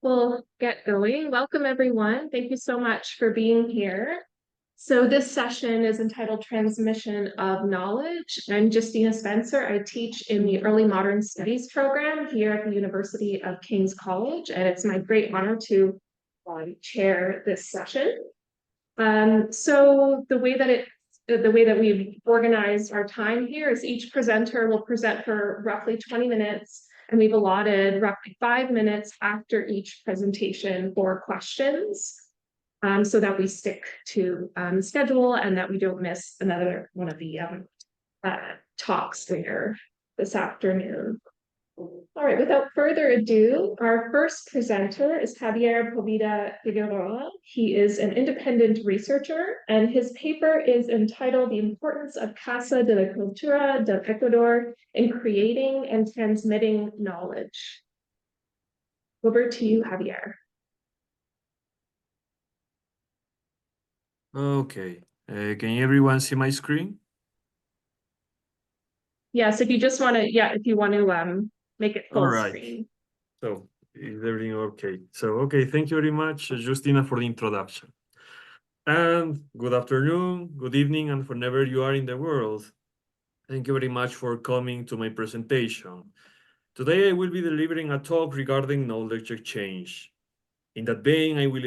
We'll get going. Welcome, everyone. Thank you so much for being here. So this session is entitled Transmission of Knowledge. I'm Justina Spencer. I teach in the Early Modern Studies program here at the University of King's College, and it's my great honor to chair this session. So the way that we've organized our time here is each presenter will present for roughly 20 minutes, and we've allotted roughly 5 minutes after each presentation for questions, so that we stick to the schedule and that we don't miss another one of the talks later this afternoon. All right, without further ado, our first presenter is Javier Poveda-Figueroa. He is an independent researcher, and his paper is entitled The Importance of Casa de la Cultura del Ecuador in Creating and Transmitting Knowledge. Over to you, Javier. Okay, can everyone see my screen? Yes, if you just want to, if you want to make it full screen. So is everything okay? Okay, thank you very much, Justina, for the introduction. And good afternoon, good evening, and whenever you are in the world, thank you very much for coming to my presentation. Today I will be delivering a talk regarding knowledge exchange. In that vein, I will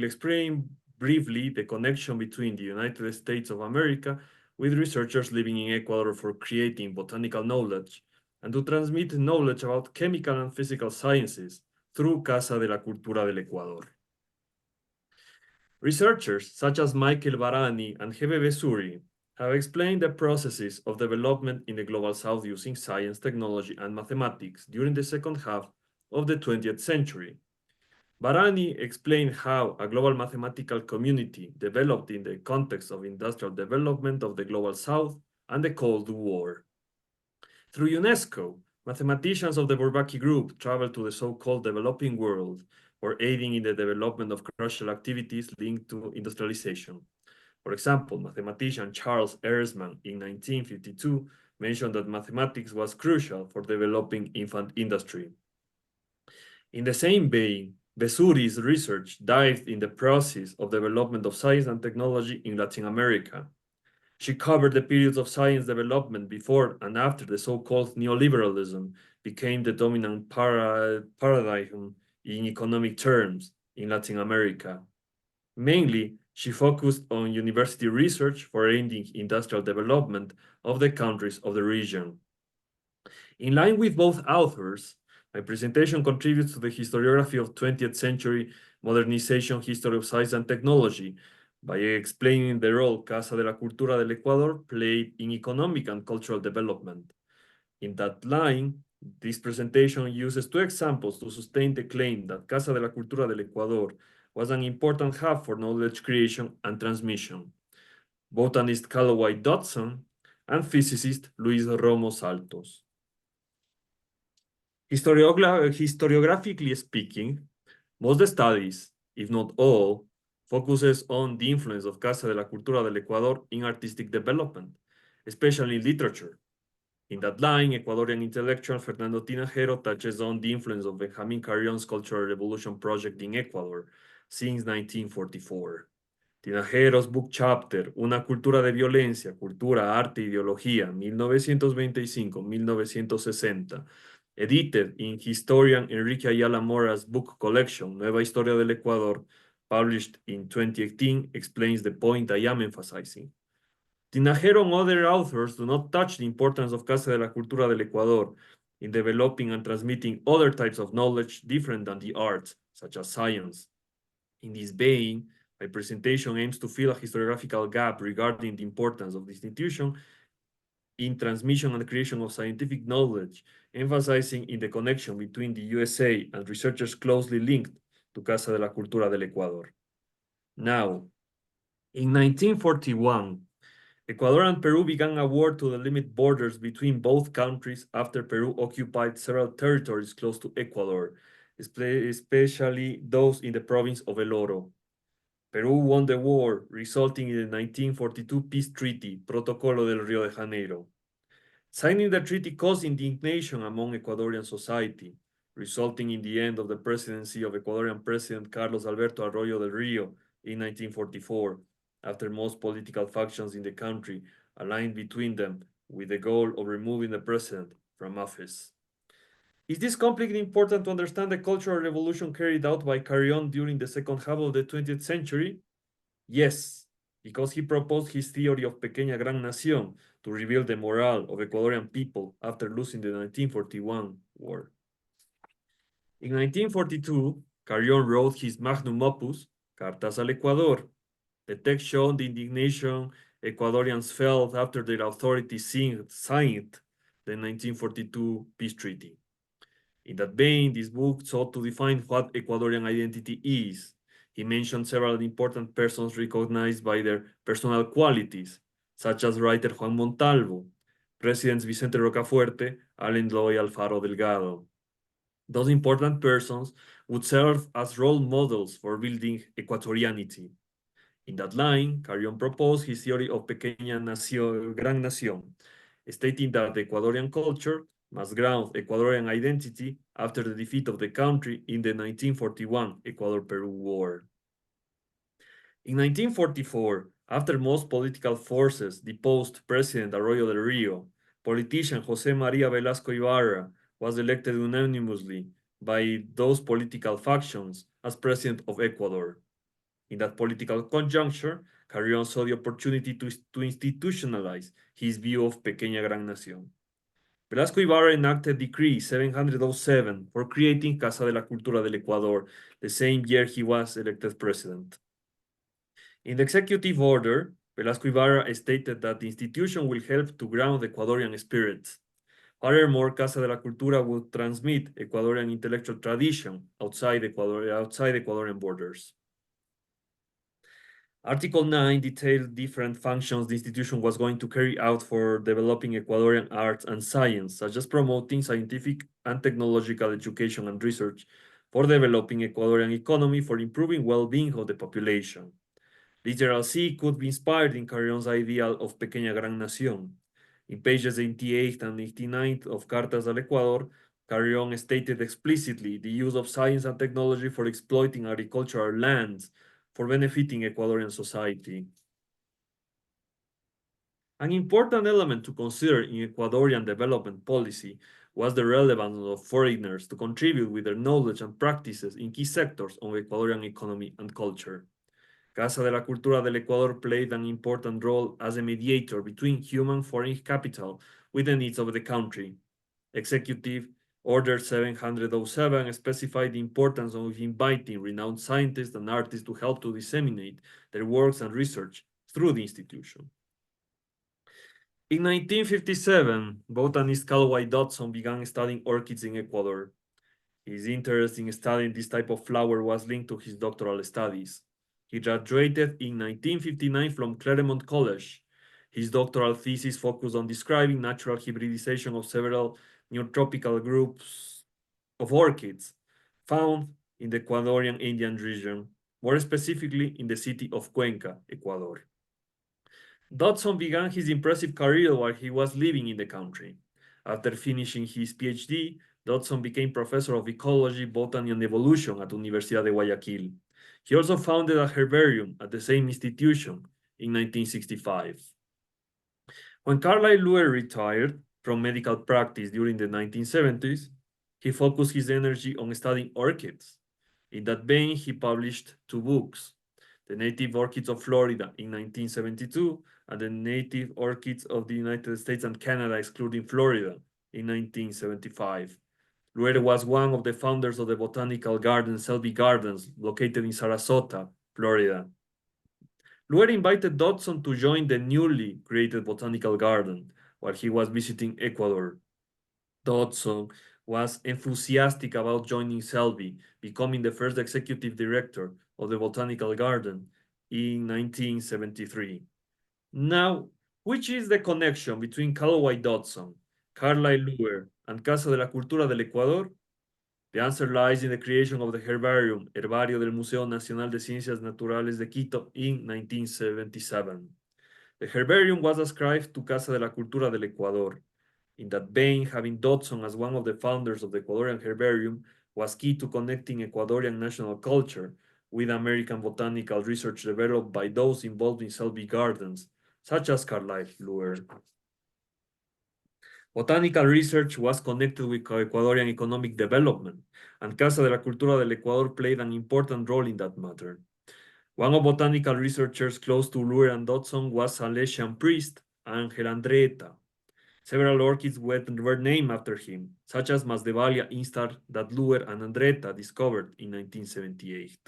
explain briefly the connection between the United States of America with researchers living in Ecuador for creating botanical knowledge and to transmit knowledge about chemical and physical sciences through Casa de la Cultura del Ecuador. Researchers such as Michael Barani and Hebe Besuri have explained the processes of development in the Global South using science, technology, and mathematics during the second half of the 20th century. Barani explained how a global mathematical community developed in the context of industrial development of the Global South and the Cold War. Through UNESCO, mathematicians of the Bourbaki group traveled to the so-called developing world for aiding in the development of crucial activities linked to industrialization. For example, mathematician Charles Ersman in 1952 mentioned that mathematics was crucial for developing infant industry. In the same vein, Besuri's research dived in the process of development of science and technology in Latin America. She covered the periods of science development before and after the so-called neoliberalism became the dominant paradigm in economic terms in Latin America. Mainly, she focused on university research for aiding industrial development of the countries of the region. In line with both authors, my presentation contributes to the historiography of 20th century modernization history of science and technology by explaining the role Casa de la Cultura del Ecuador played in economic and cultural development. In that line, this presentation uses two examples to sustain the claim that Casa de la Cultura del Ecuador was an important hub for knowledge creation and transmission. Botanist Calloway Dodson and physicist Luis Romo Saltos. Historiographically speaking, most studies, if not all, focuses on the influence of Casa de la Cultura del Ecuador in artistic development, especially in literature. In that line, Ecuadorian intellectual Fernando Tinajero touches on the influence of Benjamin Carrion's Cultural Revolution project in Ecuador since 1944. Tinajero's book chapter, Una cultura de violencia, cultura, arte, ideología, 1925-1960, edited in historian Enrique Ayala Mora's book collection, Nueva Historia del Ecuador, published in 2018, explains the point I am emphasizing. Tinajero and other authors do not touch the importance of Casa de la Cultura del Ecuador in developing and transmitting other types of knowledge different than the arts, such as science. In this vein, my presentation aims to fill a historiographical gap regarding the importance of this institution in transmission and creation of scientific knowledge, emphasizing in the connection between the USA and researchers closely linked to Casa de la Cultura del Ecuador. Now, in 1941, Ecuador and Peru began a war to delimit borders between both countries after Peru occupied several territories close to Ecuador, especially those in the province of El Oro. Peru won the war, resulting in the 1942 peace treaty, Protocolo del Rio de Janeiro. Signing the treaty caused indignation among Ecuadorian society. resulting in the end of the presidency of Ecuadorian President Carlos Alberto Arroyo del Rio in 1944, after most political factions in the country aligned between them with the goal of removing the president from office. Is this conflict important to understand the cultural revolution carried out by Carrión during the second half of the 20th century? Yes, because he proposed his theory of Pequeña Gran Nación to rebuild the morale of Ecuadorian people after losing the 1941 war. In 1942, Carrión wrote his magnum opus, Cartas al Ecuador. The text showed the indignation Ecuadorians felt after their authorities signed the 1942 peace treaty. In that vein, this book sought to define what Ecuadorian identity is. He mentioned several important persons recognized by their personal qualities, such as writer Juan Montalvo, Presidents Vicente Rocafuerte, Allen Loy Alfaro Delgado. Those important persons would serve as role models for building Equatorianity. In that line, Carrión proposed his theory of Pequeña Nación, Gran Nación, stating that the Ecuadorian culture must ground Ecuadorian identity after the defeat of the country in the 1941 Ecuador-Peru War. In 1944, after most political forces deposed President Arroyo del Rio, politician José María Velasco Ibarra was elected unanimously by those political factions as president of Ecuador. In that political conjuncture, Carrión saw the opportunity to institutionalize his view of Pequeña Gran Nación. Velasco Ibarra enacted Decree 707 for creating Casa de la Cultura del Ecuador the same year he was elected president. In the executive order, Velasco Ibarra stated that the institution will help to ground Ecuadorian spirit. Furthermore, Casa de la Cultura would transmit Ecuadorian intellectual tradition outside Ecuadorian borders. Article 9 detailed different functions the institution was going to carry out for developing Ecuadorian arts and science, such as promoting scientific and technological education and research, for developing Ecuadorian economy, for improving well-being of the population. Literal C could be inspired in Carrión's ideal of Pequeña Gran Nación. In pages 88 and 89 of Cartas al Ecuador, Carrión stated explicitly the use of science and technology for exploiting agricultural lands, for benefiting Ecuadorian society. An important element to consider in Ecuadorian development policy was the relevance of foreigners to contribute with their knowledge and practices in key sectors of Ecuadorian economy and culture. Casa de la Cultura del Ecuador played an important role as a mediator between human foreign capital with the needs of the country. Executive Order 707 specified the importance of inviting renowned scientists and artists to help to disseminate their works and research through the institution. In 1957, botanist Calloway Dodson began studying orchids in Ecuador. His interest in studying this type of flower was linked to his doctoral studies. He graduated in 1959 from Claremont College. His doctoral thesis focused on describing natural hybridization of several neotropical groups of orchids found in the Ecuadorian Indian region, more specifically in the city of Cuenca, Ecuador. Dodson began his impressive career while he was living in the country. After finishing his PhD, Dodson became professor of ecology, botany, and evolution at Universidad de Guayaquil. He also founded a herbarium at the same institution in 1965. When Carlyle Luer retired from medical practice during the 1970s, he focused his energy on studying orchids. In that vein, he published two books, The Native Orchids of Florida in 1972 and The Native Orchids of the United States and Canada, excluding Florida, in 1975. Luer was one of the founders of the botanical garden Selby Gardens, located in Sarasota, Florida. Luer invited Dodson to join the newly created botanical garden while he was visiting Ecuador. Dodson was enthusiastic about joining Selby, becoming the first executive director of the botanical garden in 1973. Now, which is the connection between Calloway Dodson, Carlyle Luer, and Casa de la Cultura del Ecuador? The answer lies in the creation of the herbarium, Herbario del Museo Nacional de Ciencias Naturales de Quito, in 1977. The herbarium was ascribed to Casa de la Cultura del Ecuador. In that vein, having Dodson as one of the founders of the Ecuadorian Herbarium was key to connecting Ecuadorian national culture with American botanical research developed by those involved in Selby Gardens, such as Carlyle Luer. Botanical research was connected with Ecuadorian economic development, and Casa de la Cultura del Ecuador played an important role in that matter. One of botanical researchers close to Luer and Dodson was Salesian priest Ángel Andretta. Several orchids were named after him, such as Masdevallia instar that Luer and Andretta discovered in 1978.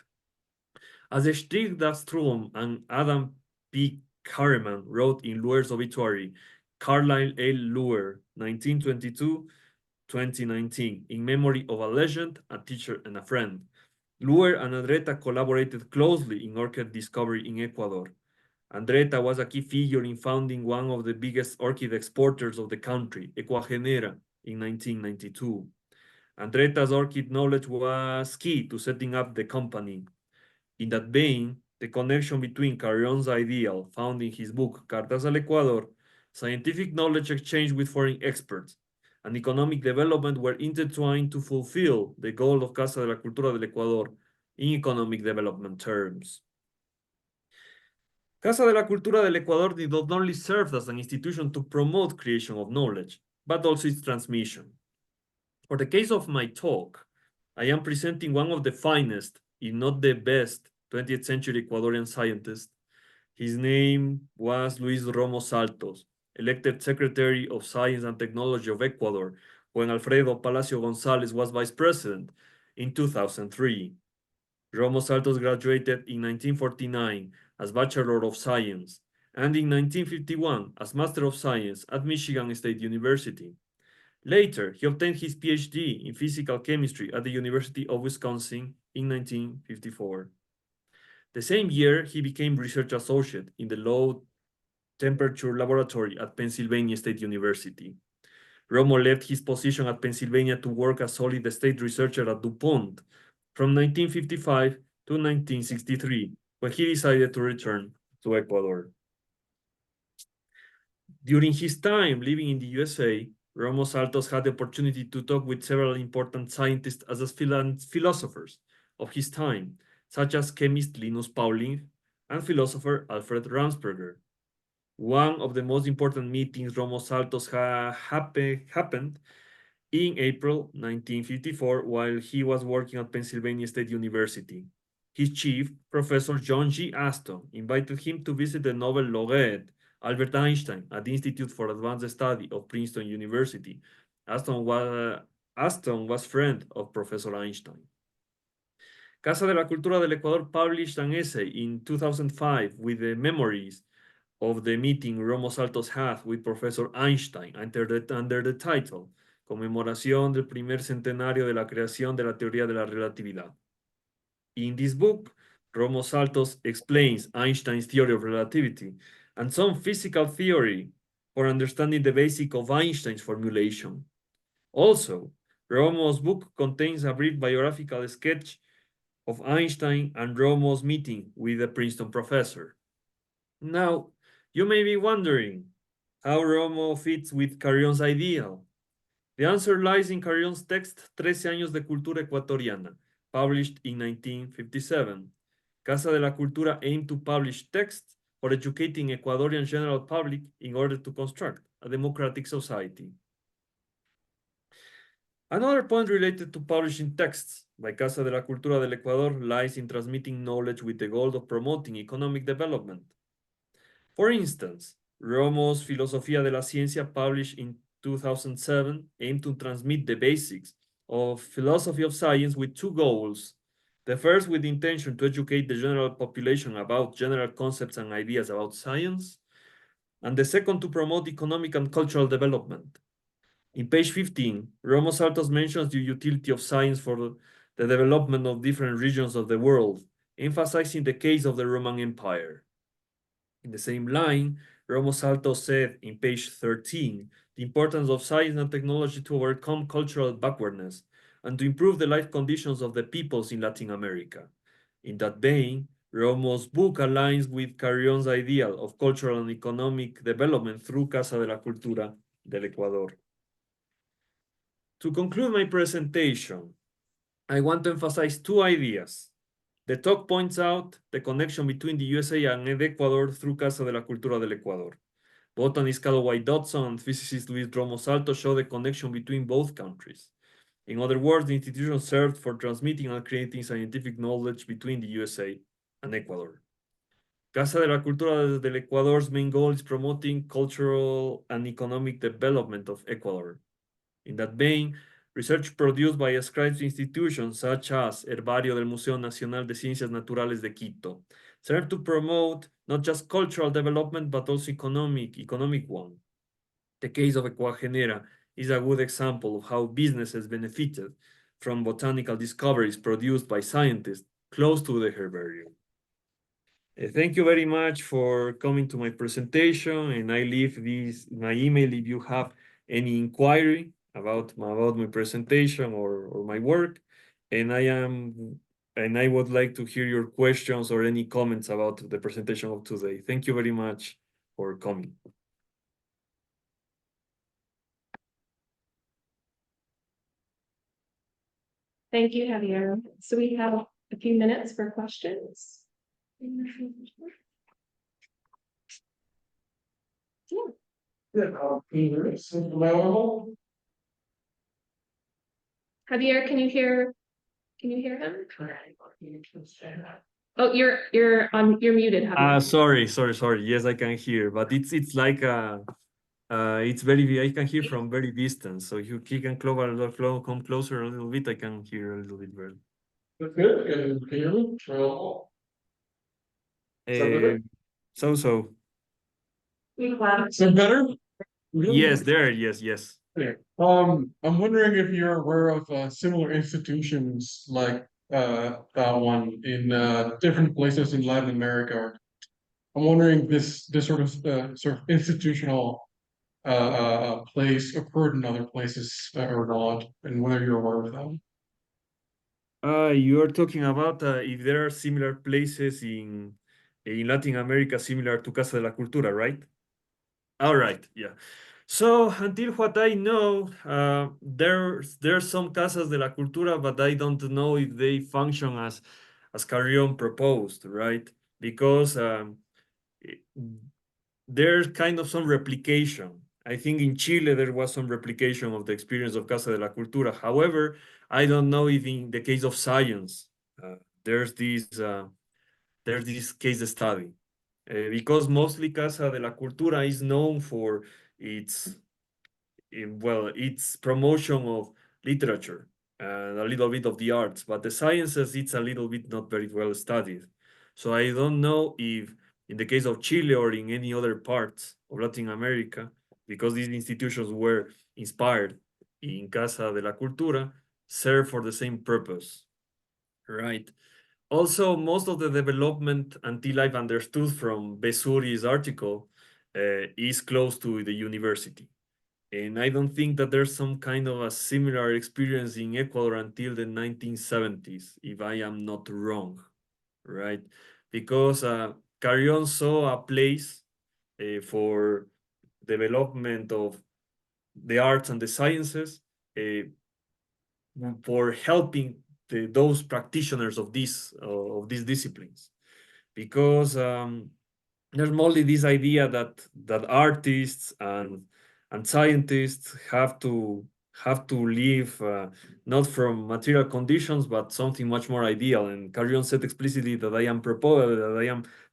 As Stigdastrum and Adam P. Harriman wrote in Luer's obituary, Carlyle L. Luer, 1922-2019, in memory of a legend, a teacher, and a friend. Luer and Andretta collaborated closely in orchid discovery in Ecuador. Andretta was a key figure in founding one of the biggest orchid exporters of the country, Ecuagenera, in 1992. Andretta's orchid knowledge was key to setting up the company. In that vein, the connection between Carrion's ideal, found in his book Cartas al Ecuador, scientific knowledge exchange with foreign experts, and economic development were intertwined to fulfill the goal of Casa de la Cultura del Ecuador in economic development terms. Casa de la Cultura del Ecuador did not only serve as an institution to promote creation of knowledge, but also its transmission. For the case of my talk, I am presenting one of the finest, if not the best, 20th century Ecuadorian scientist. His name was Luis Romo Saltos, elected Secretary of Science and Technology of Ecuador when Alfredo Palacio González was vice president in 2003. Romo Saltos graduated in 1949 as Bachelor of Science and in 1951 as Master of Science at Michigan State University. Later, he obtained his PhD in physical chemistry at the University of Wisconsin in 1954. The same year, he became research associate in the low temperature laboratory at Pennsylvania State University. Romo left his position at Pennsylvania to work as solid state researcher at DuPont from 1955 to 1963, when he decided to return to Ecuador. During his time living in the USA, Romo Saltos had the opportunity to talk with several important scientists as philosophers of his time, such as chemist Linus Pauling and philosopher Alfred Ransperger. One of the most important meetings Romo Saltos happened in April 1954 while he was working at Pennsylvania State University. His chief, Professor John G. Aston, invited him to visit the Nobel laureate Albert Einstein at the Institute for Advanced Study of Princeton University. Aston was friend of Professor Einstein. Casa de la Cultura del Ecuador published an essay in 2005 with the memories of the meeting Romo Saltos had with Professor Einstein under the title Conmemoración del primer centenario de la creación de la teoría de la relatividad. In this book, Romo Saltos explains Einstein's theory of relativity and some physical theory for understanding the basics of Einstein's formulation. Also, Romo's book contains a brief biographical sketch of Einstein and Romo's meeting with the Princeton professor. Now, you may be wondering how Romo fits with Carrion's ideal. The answer lies in Carrion's text 13 años de cultura ecuatoriana, published in 1957. Casa de la Cultura aimed to publish texts for educating Ecuadorian general public in order to construct a democratic society. Another point related to publishing texts by Casa de la Cultura del Ecuador lies in transmitting knowledge with the goal of promoting economic development. For instance, Romo's Filosofía de la Ciencia, published in 2007, aimed to transmit the basics of philosophy of science with two goals. The first with the intention to educate the general population about general concepts and ideas about science, and the second to promote economic and cultural development. In page 15, Romo Saltos mentions the utility of science for the development of different regions of the world, emphasizing the case of the Roman Empire. In the same line, Romo Saltos said in page 13, the importance of science and technology to overcome cultural backwardness and to improve the life conditions of the peoples in Latin America. In that vein, Romo's book aligns with Carrion's ideal of cultural and economic development through Casa de la Cultura del Ecuador. To conclude my presentation, I want to emphasize two ideas. The talk points out the connection between the USA and Ecuador through Casa de la Cultura del Ecuador. Botanist Carol Y. Dodson and physicist Luis Romo-Salto show the connection between both countries. In other words, the institution served for transmitting and creating scientific knowledge between the USA and Ecuador. Casa de la Cultura del Ecuador's main goal is promoting cultural and economic development of Ecuador. In that vein, research produced by ascribed institutions such as Herbario del Museo Nacional de Ciencias Naturales de Quito serve to promote not just cultural development but also economic one. The case of Ecuagenera is a good example of how businesses benefited from botanical discoveries produced by scientists close to the herbarium. Thank you very much for coming to my presentation, and I leave my email if you have any inquiry about my presentation or my work, and I would like to hear your questions or any comments about the presentation of today. Thank you very much for coming. Thank you, Javier. So we have a few minutes for questions. Javier, can you hear him? Oh, you're muted, Javier. Sorry. Yes, I can hear, but it's like I can hear from very distance. So if you can come closer a little bit, I can hear a little bit better. Good. Can you hear me? So. Is that better? Yes, yes. Okay. I'm wondering if you're aware of similar institutions like that one in different places in Latin America. I'm wondering this sort of institutional place occurred in other places or not, and whether you're aware of them. You are talking about if there are similar places in Latin America similar to Casa de la Cultura, right? All right, yeah. So until what I know, there's some Casas de la Cultura, but I don't know if they function as Carrion proposed, right? Because there's kind of some replication. I think in Chile there was some replication of the experience of Casa de la Cultura. However, I don't know if in the case of science there's this case study. Because mostly Casa de la Cultura is known for its its promotion of literature and a little bit of the arts, but the sciences it's a little bit not very well studied. So I don't know if in the case of Chile or in any other parts of Latin America, because these institutions were inspired in Casa de la Cultura, serve for the same purpose, right? Also, most of the development, until I've understood from Besuri's article, is close to the university. And I don't think that there's some kind of a similar experience in Ecuador until the 1970s, if I am not wrong, right? Because Carrion saw a place for development of the arts and the sciences for helping those practitioners of these disciplines, because there's mostly this idea that artists and scientists have to live not from material conditions but something much more ideal. And Carrion said explicitly that I am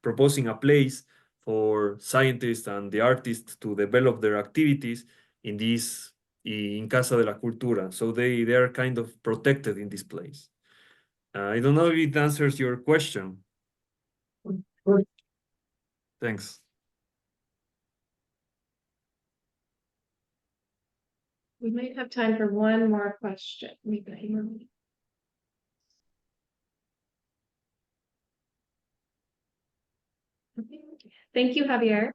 proposing a place for scientists and the artists to develop their activities in Casa de la Cultura, so they are kind of protected in this place. I don't know if it answers your question. Thanks. We might have time for one more question. Thank you, Javier.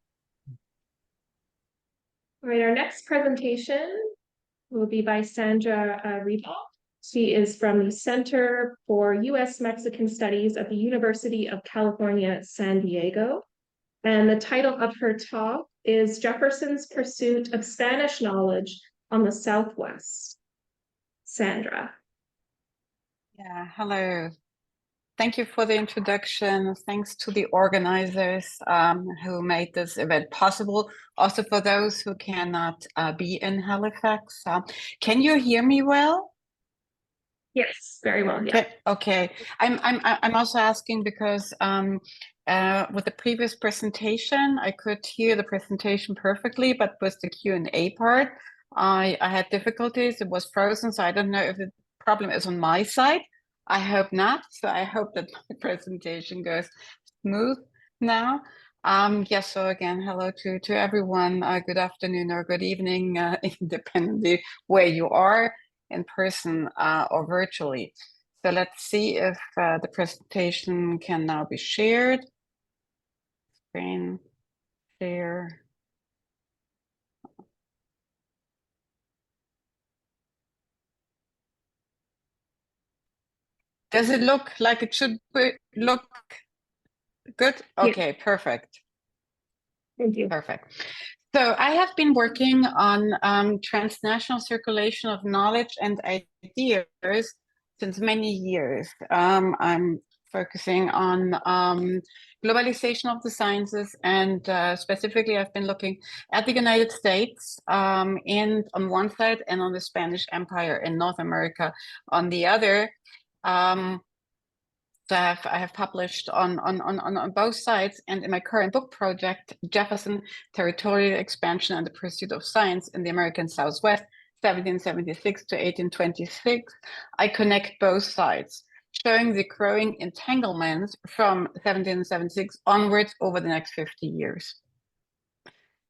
All right, our next presentation will be by Sandra Rebok. She is from the Center for U.S.-Mexican Studies at the University of California, San Diego. And the title of her talk is Jefferson's Pursuit of Spanish Knowledge on the Southwest. Sandra. Yeah, hello. Thank you for the introduction. Thanks to the organizers who made this event possible. Also for those who cannot be in Halifax. Can you hear me well? Yes, very well. Yeah. Okay. I'm also asking because with the previous presentation, I could hear the presentation perfectly, but with the Q&A part, I had difficulties. It was frozen, so I don't know if the problem is on my side. I hope not. So I hope that my presentation goes smooth now. Yes, so again, hello to everyone. Good afternoon or good evening, independently where you are, in person or virtually. So let's see if the presentation can now be shared. Screen share. Does it look like it should look good? Okay, yeah. Perfect. Thank you. Perfect. So I have been working on transnational circulation of knowledge and ideas since many years. I'm focusing on globalization of the sciences, and specifically I've been looking at the United States and on one side, and on the Spanish Empire in North America on the other. So I have published on both sides, and in my current book project, Jefferson, Territorial Expansion and the Pursuit of Science in the American Southwest, 1776 to 1826, I connect both sides, showing the growing entanglements from 1776 onwards over the next 50 years.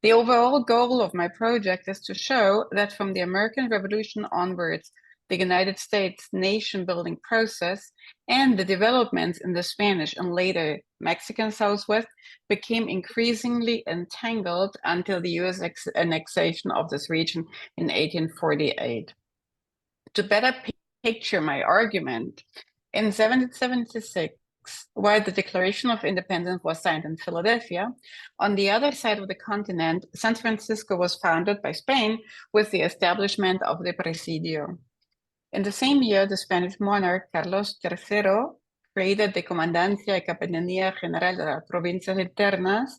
The overall goal of my project is to show that from the American Revolution onwards, the United States nation-building process and the developments in the Spanish and later Mexican Southwest became increasingly entangled until the US annexation of this region in 1848. To better picture my argument, in 1776, while the Declaration of Independence was signed in Philadelphia, on the other side of the continent, San Francisco was founded by Spain with the establishment of the Presidio. In the same year, the Spanish monarch Carlos III created the Comandancia y Capitania General de las Provincias Internas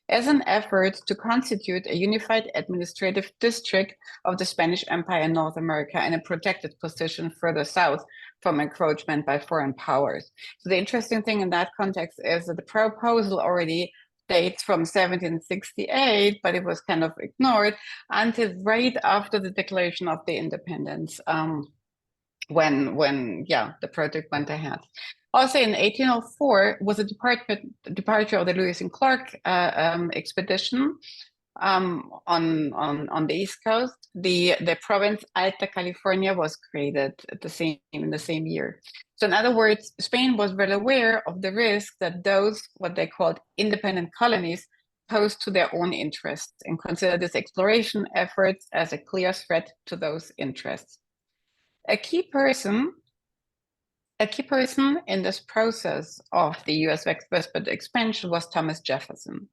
as an effort to constitute a unified administrative district of the Spanish Empire in North America and a protected position further south from encroachment by foreign powers. So the interesting thing in that context is that the proposal already dates from 1768, but it was kind of ignored until right after the Declaration of the Independence. When the project went ahead. Also in 1804 was a departure of the Lewis and Clark expedition on the East Coast. The province Alta California was created in the same year. So in other words, Spain was well aware of the risk that those, what they called independent colonies, posed to their own interests, and considered this exploration efforts as a clear threat to those interests. A key person in this process of the US westward expansion was Thomas Jefferson.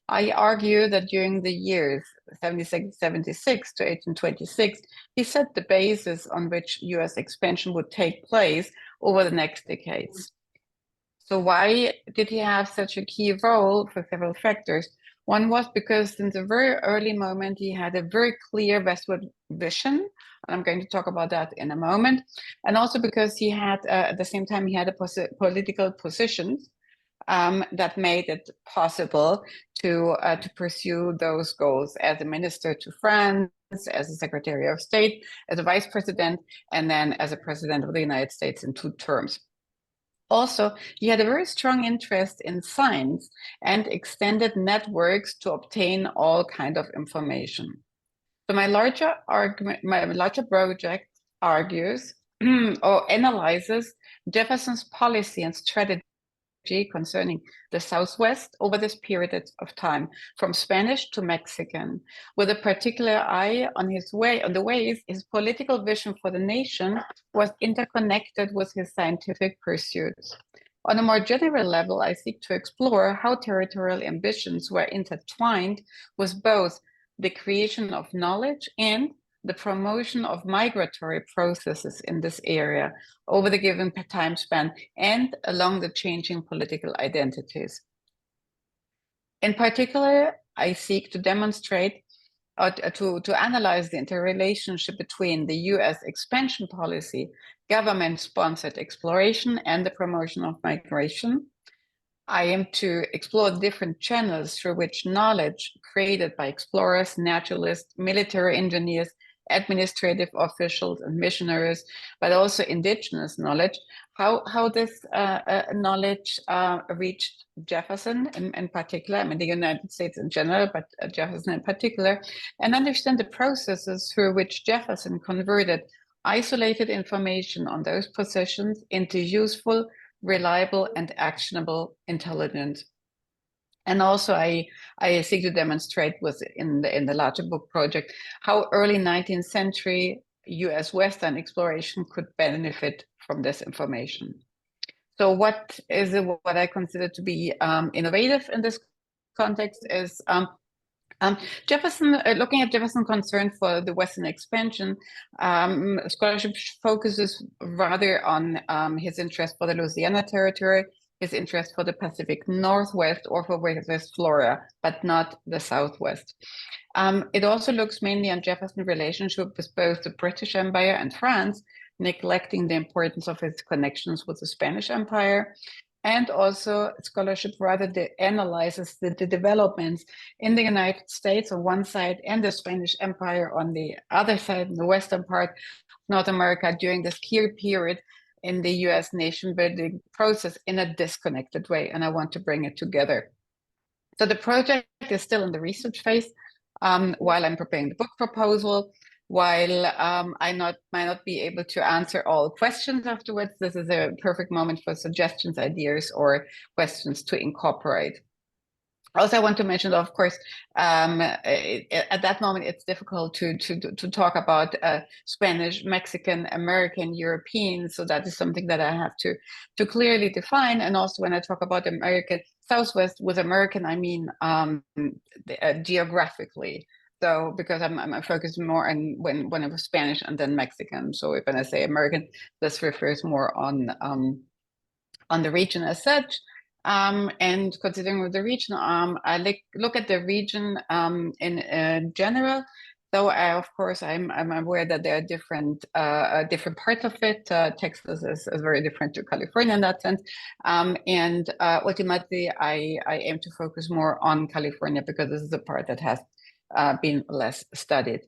I argue that during the years 1776 to 1826, he set the basis on which US expansion would take place over the next decades. So why did he have such a key role? For several factors. One was because since a very early moment, he had a very clear westward vision. I'm going to talk about that in a moment. And also because he had, at the same time, he had a political positions that made it possible to pursue those goals as a minister to France, as a Secretary of State, as a vice president, and then as a president of the United States in 2 terms. Also, he had a very strong interest in science and extended networks to obtain all kinds of information. So my larger project argues or analyzes Jefferson's policy and strategy concerning the Southwest over this period of time, from Spanish to Mexican, with a particular eye on the ways his political vision for the nation was interconnected with his scientific pursuits. On a more general level, I seek to explore how territorial ambitions were intertwined with both the creation of knowledge and the promotion of migratory processes in this area over the given time span and along the changing political identities. In particular, I seek to demonstrate to analyze the interrelationship between the US expansion policy, government-sponsored exploration, and the promotion of migration. I aim to explore different channels through which knowledge created by explorers, naturalists, military engineers, administrative officials, and missionaries, but also indigenous knowledge, how this knowledge reached Jefferson in particular, I mean the United States in general, but Jefferson in particular, and understand the processes through which Jefferson converted isolated information on those positions into useful, reliable, and actionable intelligence. And also I seek to demonstrate in the larger book project how early 19th century US Western exploration could benefit from this information. So what I consider to be innovative in this context is Jefferson, looking at Jefferson's concern for the Western expansion, scholarship focuses rather on his interest for the Louisiana Territory, his interest for the Pacific Northwest or for West Florida, but not the Southwest. It also looks mainly on Jefferson's relationship with both the British Empire and France, neglecting the importance of his connections with the Spanish Empire. And also scholarship rather analyzes the developments in the United States on one side and the Spanish Empire on the other side, in the western part of North America during this key period in the US nation building process in a disconnected way. And I want to bring it together. So the project is still in the research phase while I'm preparing the book proposal. While I might not be able to answer all questions afterwards, this is a perfect moment for suggestions, ideas, or questions to incorporate. Also, I want to mention, of course, at that moment, it's difficult to talk about Spanish, Mexican, American, European. So that is something that I have to clearly define. And also, when I talk about American Southwest, with American, I mean geographically. So because I'm focused more on when it was Spanish and then Mexican. So when I say American, this refers more on the region as such. And considering the region, I look at the region in general. So of course I'm aware that there are different parts of it. Texas is very different to California in that sense. And ultimately I aim to focus more on California because this is the part that has been less studied.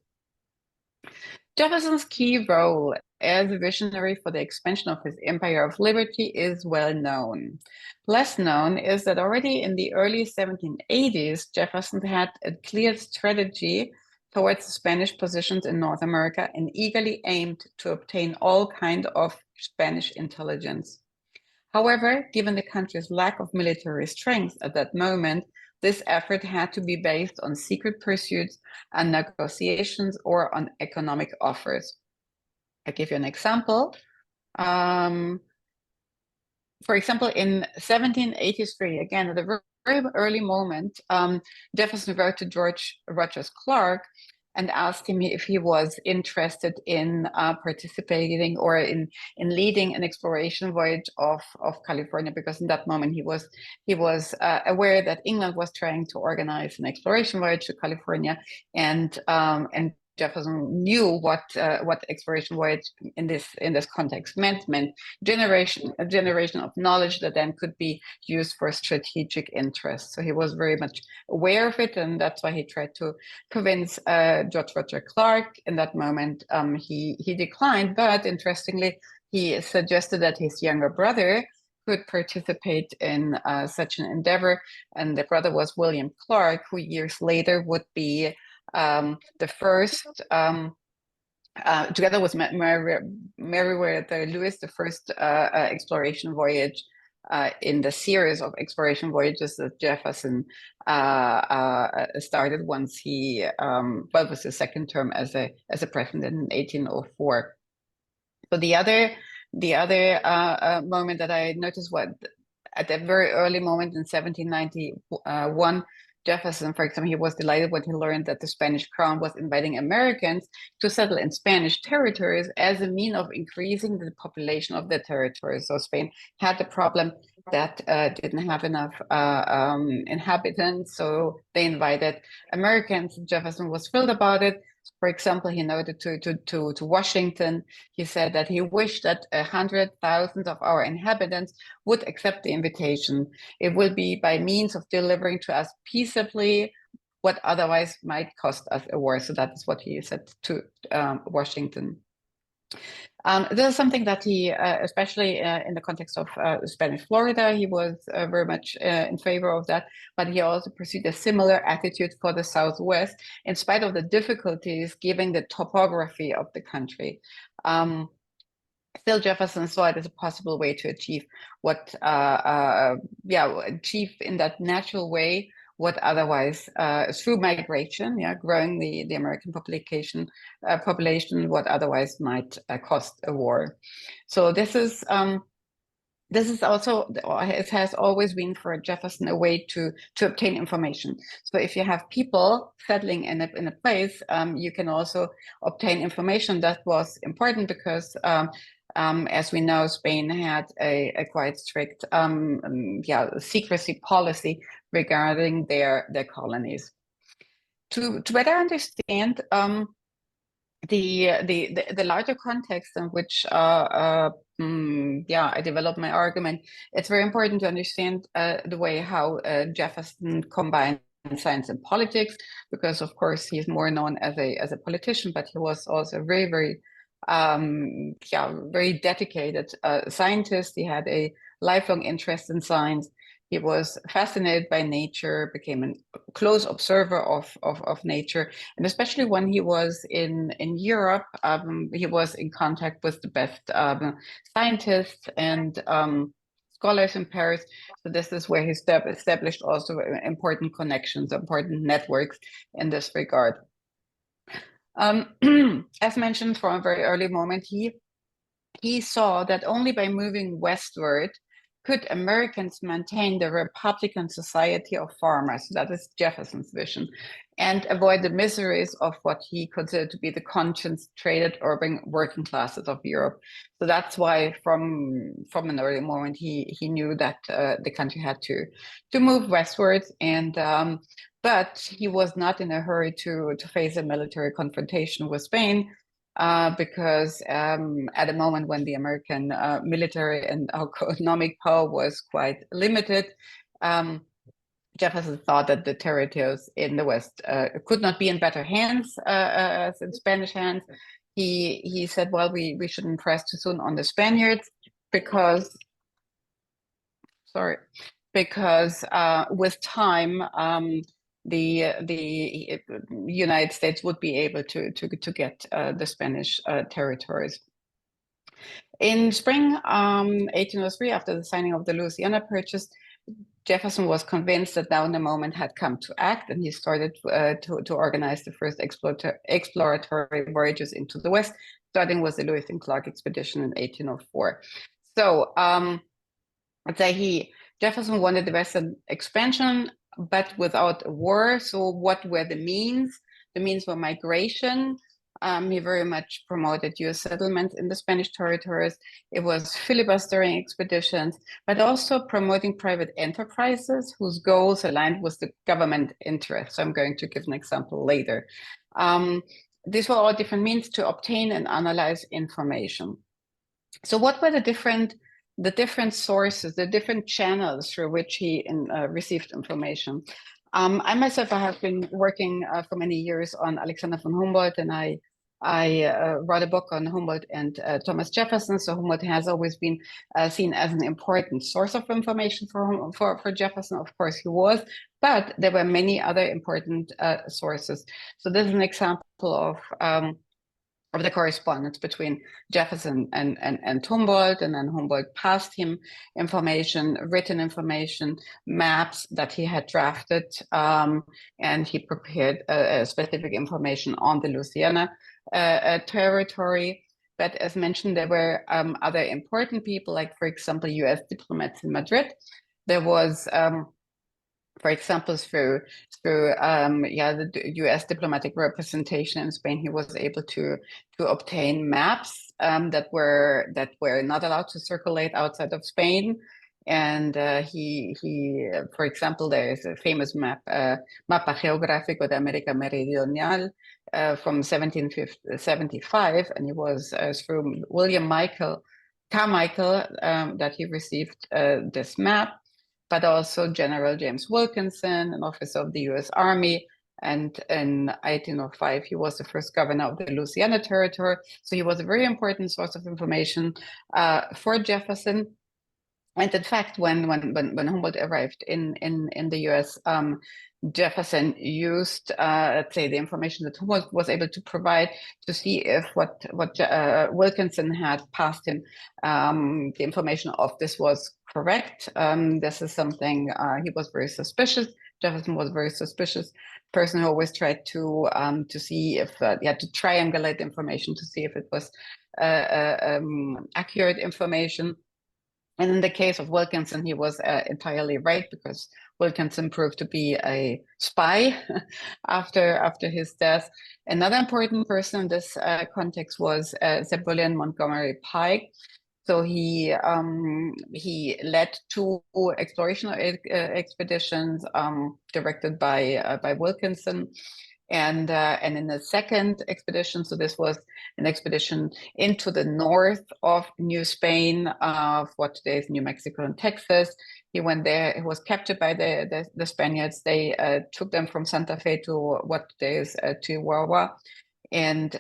Jefferson's key role as a visionary for the expansion of his Empire of Liberty is well known. Less known is that already in the early 1780s, Jefferson had a clear strategy towards the Spanish positions in North America and eagerly aimed to obtain all kinds of Spanish intelligence. However, given the country's lack of military strength at that moment, this effort had to be based on secret pursuits and negotiations or on economic offers. I'll give you an example. For example, in 1783, again, at a very early moment, Jefferson wrote to George Rogers Clark and asked him if he was interested in participating or in leading an exploration voyage of California, because in that moment he was aware that England was trying to organize an exploration voyage to California, and Jefferson knew what exploration voyage in this context meant a generation of knowledge that then could be used for strategic interests. So he was very much aware of it, and that's why he tried to convince George Rogers Clark. In that moment, he declined, but interestingly, he suggested that his younger brother could participate in such an endeavor, and the brother was William Clark, who years later would be the first, together with Meriwether Lewis, the first exploration voyage in the series of exploration voyages that Jefferson started once he was his second term as a president in 1804. So the other moment that I noticed was at a very early moment in 1791, Jefferson, for example, he was delighted when he learned that the Spanish crown was inviting Americans to settle in Spanish territories as a mean of increasing the population of the territories. So Spain had the problem that didn't have enough inhabitants, so they invited Americans. Jefferson was thrilled about it. For example, he noted to Washington, he said that he wished that 100,000 of our inhabitants would accept the invitation. It will be by means of delivering to us peaceably what otherwise might cost us a war. So that is what he said to Washington. This is something that he, especially in the context of Spanish Florida, he was very much in favor of that, but he also pursued a similar attitude for the Southwest, in spite of the difficulties given the topography of the country. Still, Jefferson saw it as a possible way to achieve what, achieve in that natural way what otherwise through migration, growing the American population, what otherwise might cost a war. So this is also, it has always been for Jefferson a way to obtain information. So if you have people settling in a place, you can also obtain information. That was important because as we know, Spain had a quite strict secrecy policy regarding their colonies. To better understand the larger context in which I developed my argument, it's very important to understand the way how Jefferson combined science and politics, because of course he's more known as a politician, but he was also very dedicated scientist. He had a lifelong interest in science. He was fascinated by nature, became a close observer of nature, and especially when he was in Europe, he was in contact with the best scientists and scholars in Paris. So this is where he established also important connections, important networks in this regard. As mentioned from a very early moment, he saw that only by moving westward could Americans maintain the Republican society of farmers, that is Jefferson's vision, and avoid the miseries of what he considered to be the concentrated urban working classes of Europe. So that's why from an early moment, he knew that the country had to move westward, and but he was not in a hurry to face a military confrontation with Spain, because at a moment when the American military and economic power was quite limited, Jefferson thought that the territories in the West could not be in better hands as in Spanish hands. He said, well, we shouldn't press too soon on the Spaniards because with time, the United States would be able to get the Spanish territories. In spring 1803, after the signing of the Louisiana Purchase, Jefferson was convinced that now the moment had come to act, and he started to organize the first exploratory voyages into the West, starting with the Lewis and Clark expedition in 1804. So Jefferson wanted the Western expansion, but without a war. So what were the means? The means were migration. He very much promoted US settlements in the Spanish territories. It was filibustering expeditions, but also promoting private enterprises whose goals aligned with the government interests. So I'm going to give an example later. These were all different means to obtain and analyze information. So what were the different sources, the different channels through which he received information? I myself, I have been working for many years on Alexander von Humboldt, and I wrote a book on Humboldt and Thomas Jefferson. So Humboldt has always been seen as an important source of information for Jefferson. Of course, he was, but there were many other important sources. So this is an example of the correspondence between Jefferson and Humboldt, and then Humboldt passed him information, written information, maps that he had drafted, and he prepared specific information on the Louisiana territory. But as mentioned, there were other important people, like, for example, US diplomats in Madrid. There was for example, through the U.S. diplomatic representation in Spain, he was able to obtain maps that were not allowed to circulate outside of Spain. And he, for example, there is a famous map, Mapa Geográfico de América Meridional, from 1775, and it was through William Carmichael that he received this map, but also General James Wilkinson, an officer of the U.S. Army. And in 1805, he was the first governor of the Louisiana Territory. So he was a very important source of information for Jefferson. And in fact, when Humboldt arrived in the U.S., Jefferson used, let's say, the information that Humboldt was able to provide to see if what Wilkinson had passed him, the information of this was correct. This is something he was very suspicious. Jefferson was a very suspicious person who always tried to see if he had to triangulate information to see if it was accurate information. And in the case of Wilkinson, he was entirely right, because Wilkinson proved to be a spy after his death. Another important person in this context was Zebulon Montgomery Pike. So he led 2 exploration expeditions directed by Wilkinson. And in the second expedition, so this was an expedition into the north of New Spain, of what today is New Mexico and Texas. He went there. He was captured by the Spaniards. They took them from Santa Fe to what today is Chihuahua, and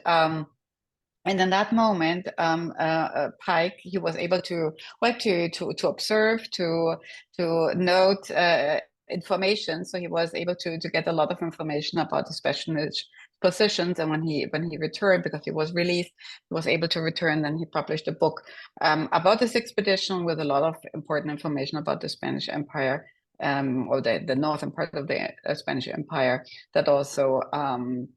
in that moment, Pike, he was able to observe, to note information. So he was able to get a lot of information about the Spanish positions. And when he returned, because he was released, he was able to return. Then he published a book about this expedition with a lot of important information about the Spanish Empire, or the northern part of the Spanish Empire, that also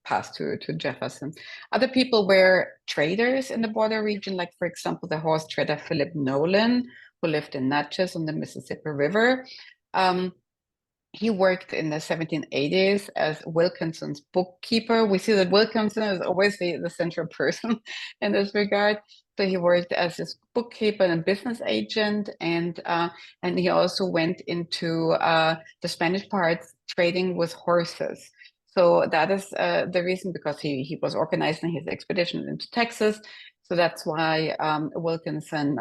passed to Jefferson. Other people were traders in the border region, like, for example, the horse trader Philip Nolan, who lived in Natchez on the Mississippi River. He worked in the 1780s as Wilkinson's bookkeeper. We see that Wilkinson is always the central person in this regard. So he worked as his bookkeeper and business agent, and he also went into the Spanish parts trading with horses. So that is the reason, because he was organizing his expedition into Texas. So that's why Wilkinson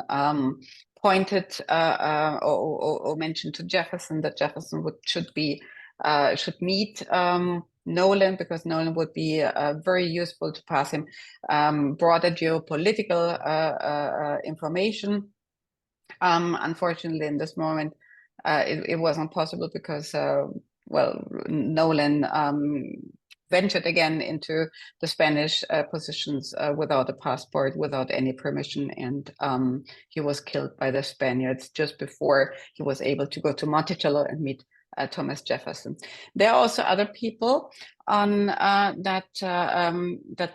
pointed or mentioned to Jefferson that Jefferson should meet Nolan, because Nolan would be very useful to pass him broader geopolitical information. Unfortunately, in this moment, it wasn't possible, because Nolan ventured again into the Spanish positions without a passport, without any permission, and he was killed by the Spaniards just before he was able to go to Monticello and meet Thomas Jefferson. There are also other people that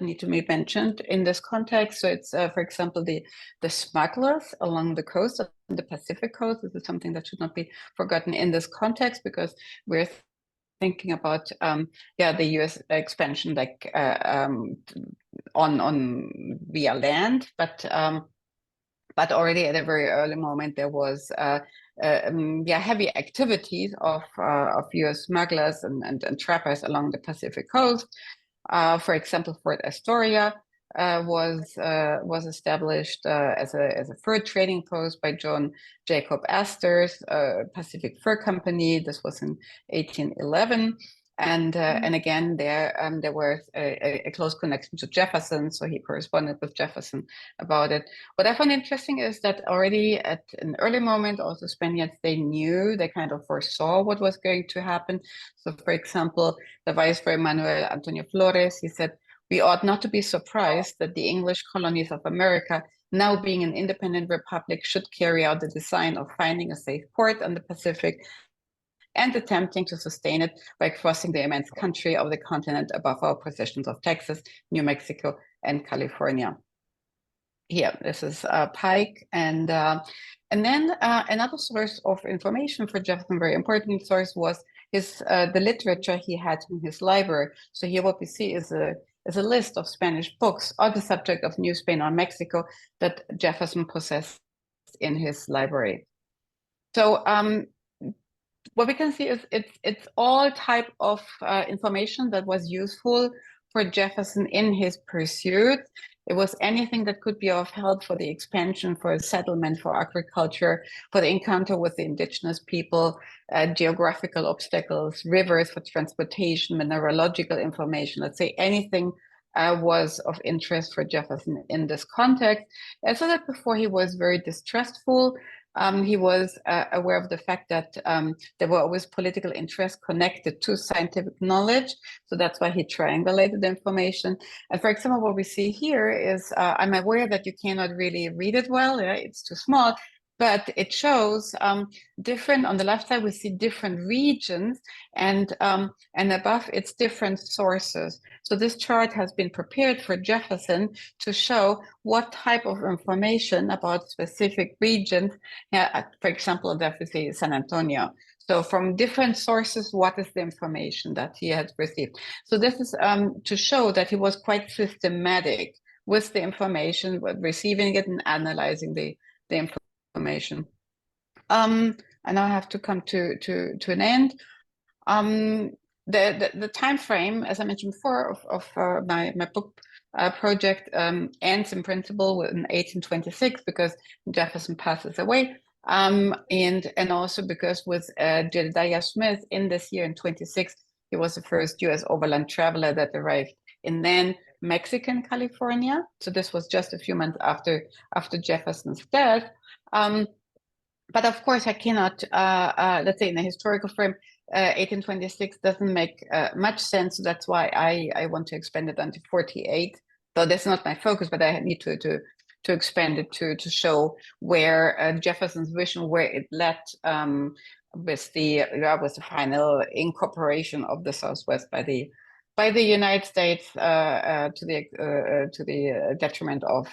need to be mentioned in this context. So it's, for example, the smugglers along the coast of the Pacific coast. This is something that should not be forgotten in this context, because we're thinking about the U.S. expansion, like on via land, but already at a very early moment there was heavy activities of U.S. smugglers and trappers along the Pacific coast. For example, Fort Astoria was established as a fur trading post by John Jacob Astor's Pacific Fur Company. This was in 1811. And again, there was a close connection to Jefferson, so he corresponded with Jefferson about it. What I found interesting is that already at an early moment, also Spaniards, they kind of foresaw what was going to happen. So, for example, the Viceroy Manuel Antonio Flores, he said, "We ought not to be surprised that the English colonies of America, now being an independent republic, should carry out the design of finding a safe port on the Pacific and attempting to sustain it by crossing the immense country of the continent above our possessions of Texas, New Mexico, and California." Here, this is Pike, and And then another source of information for Jefferson, very important source, was his the literature he had in his library. So here what we see is a list of Spanish books on the subject of New Spain or Mexico that Jefferson possessed in his library. So what we can see is it's all type of information that was useful for Jefferson in his pursuit. It was anything that could be of help for the expansion, for settlement, for agriculture, for the encounter with the indigenous people, geographical obstacles, rivers for transportation, mineralogical information. Let's say anything was of interest for Jefferson in this context. And so that before he was very distrustful, he was aware of the fact that there were always political interests connected to scientific knowledge. So that's why he triangulated the information. And for example, what we see here is, I'm aware that you cannot really read it well, it's too small, but it shows different, on the left side, we see different regions, and above it's different sources. So this chart has been prepared for Jefferson to show what type of information about specific regions, for example, definitely San Antonio. So from different sources, what is the information that he had received? So this is to show that he was quite systematic with the information, with receiving it and analyzing the information. I now have to come to an end. The time frame, as I mentioned before, of my book project ends in principle in 1826 because Jefferson passes away, and also because with Jedediah Smith in this year in 26, he was the first U.S. overland traveler that arrived in then Mexican California. So this was just a few months after Jefferson's death. But of course, I cannot, let's say in a historical frame, 1826 doesn't make much sense. So that's why I want to expand it until 48. Though that's not my focus, but I need to expand it to show where Jefferson's vision, where it led with the final incorporation of the Southwest by the United States to the detriment of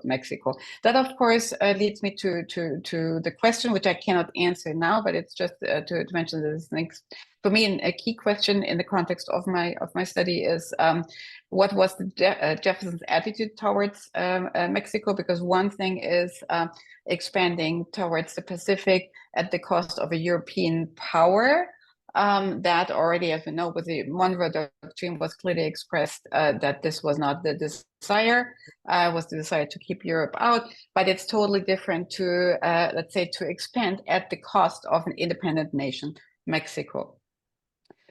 Mexico. That of course leads me to the question which I cannot answer now, but it's just to mention this next. For me, a key question in the context of my study is what was Jefferson's attitude towards Mexico? Because one thing is expanding towards the Pacific at the cost of a European power. That already, as we know, with the Monroe Doctrine was clearly expressed that this was not the desire, was the desire to keep Europe out, but it's totally different to, let's say, to expand at the cost of an independent nation, Mexico.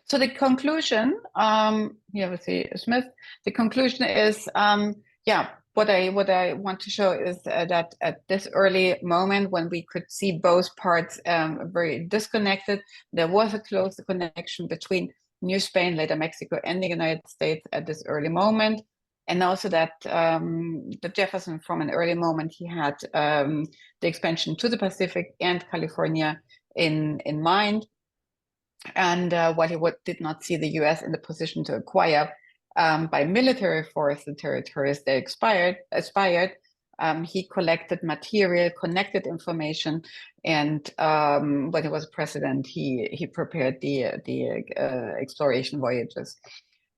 So the conclusion, here we see Smith, the conclusion is, what I want to show is that at this early moment when we could see both parts very disconnected, there was a close connection between New Spain, later Mexico, and the United States at this early moment. And also that Jefferson, from an early moment, he had the expansion to the Pacific and California in mind. And while he did not see the US in the position to acquire by military force the territories they aspired, he collected material, connected information, and when he was president, he prepared the exploration voyages.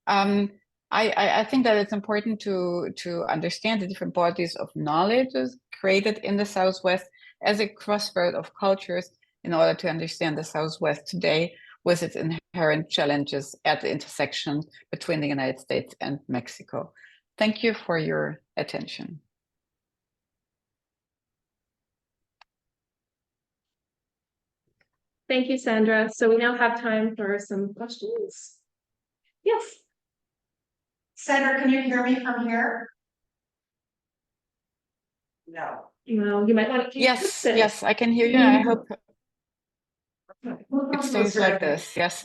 I think that it's important to understand the different bodies of knowledge created in the Southwest as a crossroad of cultures in order to understand the Southwest today with its inherent challenges at the intersection between the United States and Mexico. Thank you for your attention. Thank you, Sandra. So we now have time for some questions. Yes. Sandra, can you hear me from here? No. Well, you might want to. Yes, I can hear you. I hope it stays like this. Yes.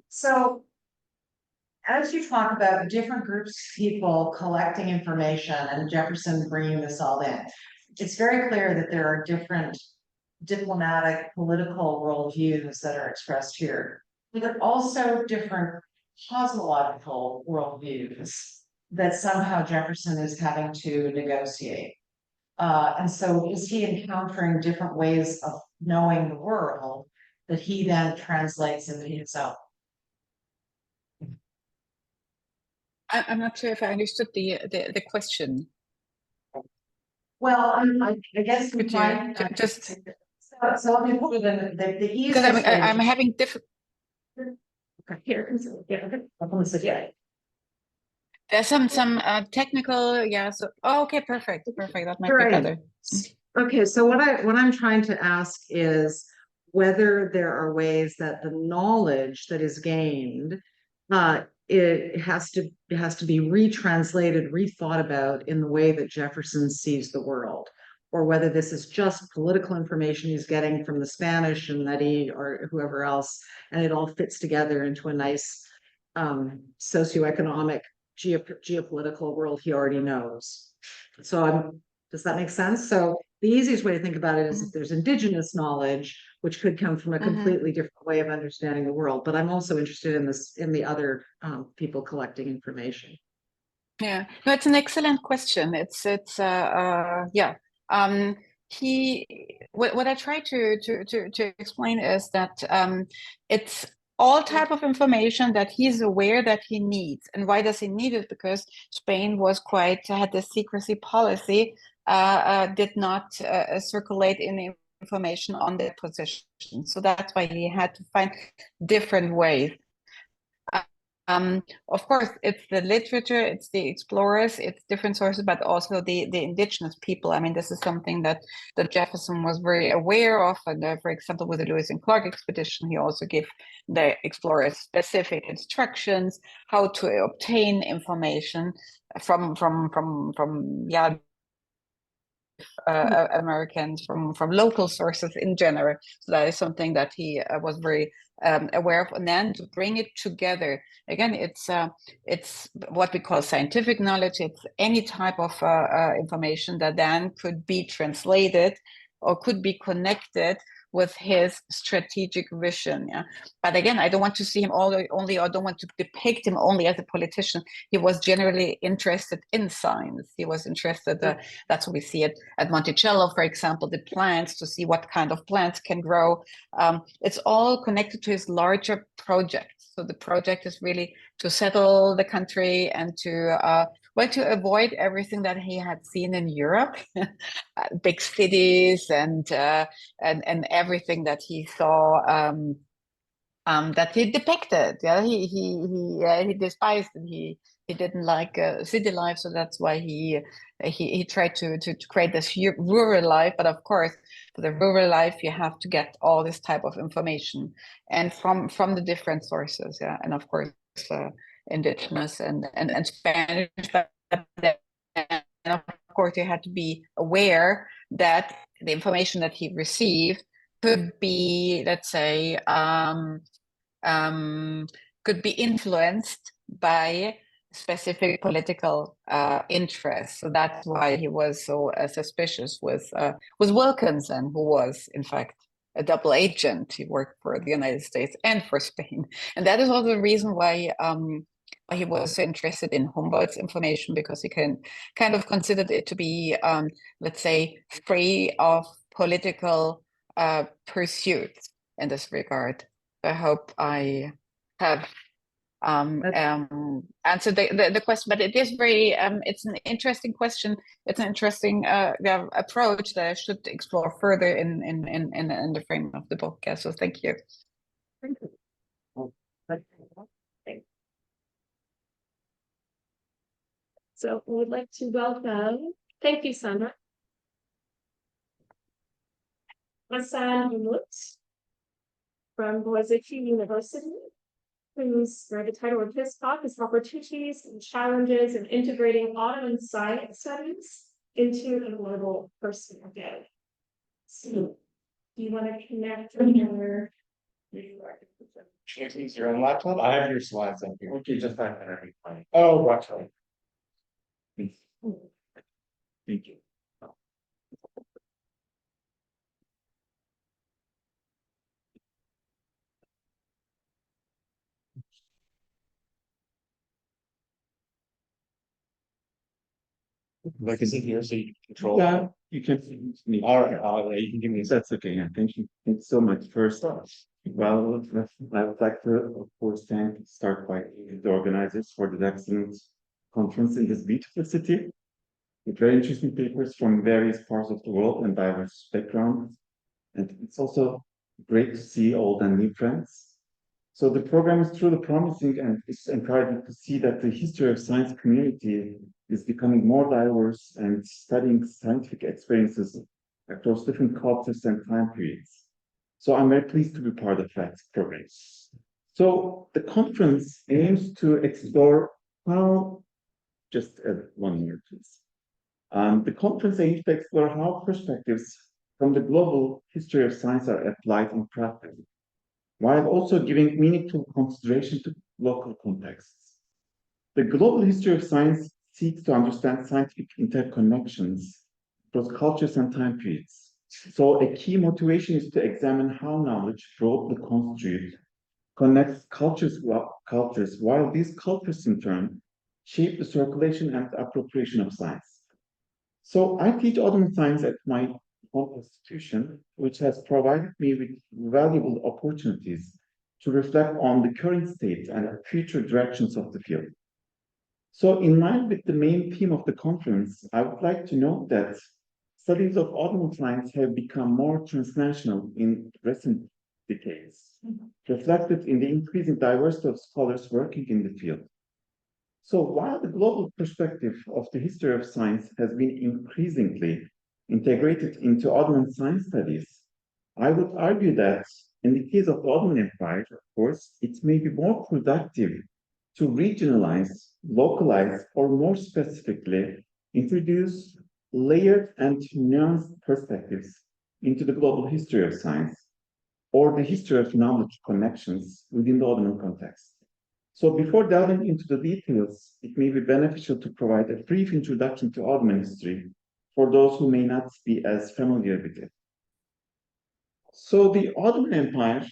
So, as you talk about different groups of people collecting information and Jefferson bringing this all in, it's very clear that there are different diplomatic, political worldviews that are expressed here, but also different cosmological worldviews that somehow Jefferson is having to negotiate. And so is he encountering different ways of knowing the world that he then translates into his own? I'm not sure if I understood the question. Well, I guess I'm Could you trying. just So let me put it in the because easiest way. I'm having different. Here, yeah, yeah. There's some technical, yeah. So okay, perfect. That might be Right. better. Okay, so what I'm trying to ask is whether there are ways that the knowledge that is gained, it has to be retranslated, rethought about in the way that Jefferson sees the world, or whether this is just political information he's getting from the Spanish and that he or whoever else, and it all fits together into a nice socioeconomic, geopolitical world he already knows. So does that make sense? So the easiest way to think about it is if there's indigenous knowledge, which could come from a completely different way of understanding the world. But I'm also interested in the other people collecting information. Yeah, no, it's an excellent question. It's yeah. What I try to explain is that it's all type of information that he's aware that he needs. And why does he need it? Because Spain had the secrecy policy, did not circulate any information on their position. So that's why he had to find different ways. Of course, it's the literature, it's the explorers, it's different sources, but also the indigenous people. I mean, this is something that Jefferson was very aware of. And for example, with the Lewis and Clark expedition, he also gave the explorers specific instructions how to obtain information from Americans, from local sources in general. So that is something that he was very aware of. And then to bring it together again, it's what we call scientific knowledge. It's any type of information that then could be translated or could be connected with his strategic vision. Yeah, but again, I don't want to see him only, or don't want to depict him only as a politician. He was generally interested in science. He was interested. That's what we see at Monticello, for example, the plants, to see what kind of plants can grow. It's all connected to his larger project. So the project is really to settle the country and to avoid everything that he had seen in Europe, big cities and everything that he saw, that he depicted. Yeah, he despised it. He didn't like city life, so that's why he tried to create this rural life. But of course, for the rural life, you have to get all this type of information and from the different sources. Yeah, and of course, indigenous and Spanish. But and of course, you had to be aware that the information that he received could be, let's say, could be influenced by specific political interests. So that's why he was so suspicious with Wilkinson, who was in fact a double agent. He worked for the United States and for Spain, and that is also the reason why he was so interested in Humboldt's information, because he kind of considered it to be, let's say, free of political pursuits in this regard. I hope I have answered the question, but it is very it's an interesting question. It's an interesting approach that I should explore further in the frame of the book. Yeah, so thank you. Thank you. So we would like to welcome, thank you, Sandra, Hasan Umut from Boğaziçi University, the title of his talk is Opportunities and Challenges in Integrating Ottoman Science Studies into a Global Perspective. So, do you want to connect with your Use your own laptop? I have your slides up here. Okay, just that. Oh, watch out. Thank you. Like, is it here so you can control? Yeah, you can. All right, you can give me a That's okay, yeah, thank you. Thanks so much. First, well, I would like to, of course, start by the organizers for the excellent conference in this beautiful city, with very interesting papers from various parts of the world and diverse backgrounds. And it's also great to see old and new friends. So the program is truly promising, and it's encouraging to see that the history of science community is becoming more diverse and studying scientific experiences across different cultures and time periods. So I'm very pleased to be part of that program. So the conference aims to explore how, just 1 minute, please. The conference aims to explore how perspectives from the global history of science are applied in practice, while also giving meaningful consideration to local contexts. The global history of science seeks to understand scientific interconnections across cultures and time periods. So a key motivation is to examine how knowledge broadly construed connects cultures, while these cultures in turn shape the circulation and appropriation of science. So I teach Ottoman science at my home institution, which has provided me with valuable opportunities to reflect on the current state and future directions of the field. So in line with the main theme of the conference, I would like to note that studies of Ottoman science have become more transnational in recent decades, reflected in the increasing diversity of scholars working in the field. So while the global perspective of the history of science has been increasingly integrated into Ottoman science studies, I would argue that in the case of the Ottoman Empire, of course, it may be more productive to regionalize, localize, or more specifically, introduce layered and nuanced perspectives into the global history of science or the history of knowledge connections within the Ottoman context. So before delving into the details, it may be beneficial to provide a brief introduction to Ottoman history for those who may not be as familiar with it. So the Ottoman Empire,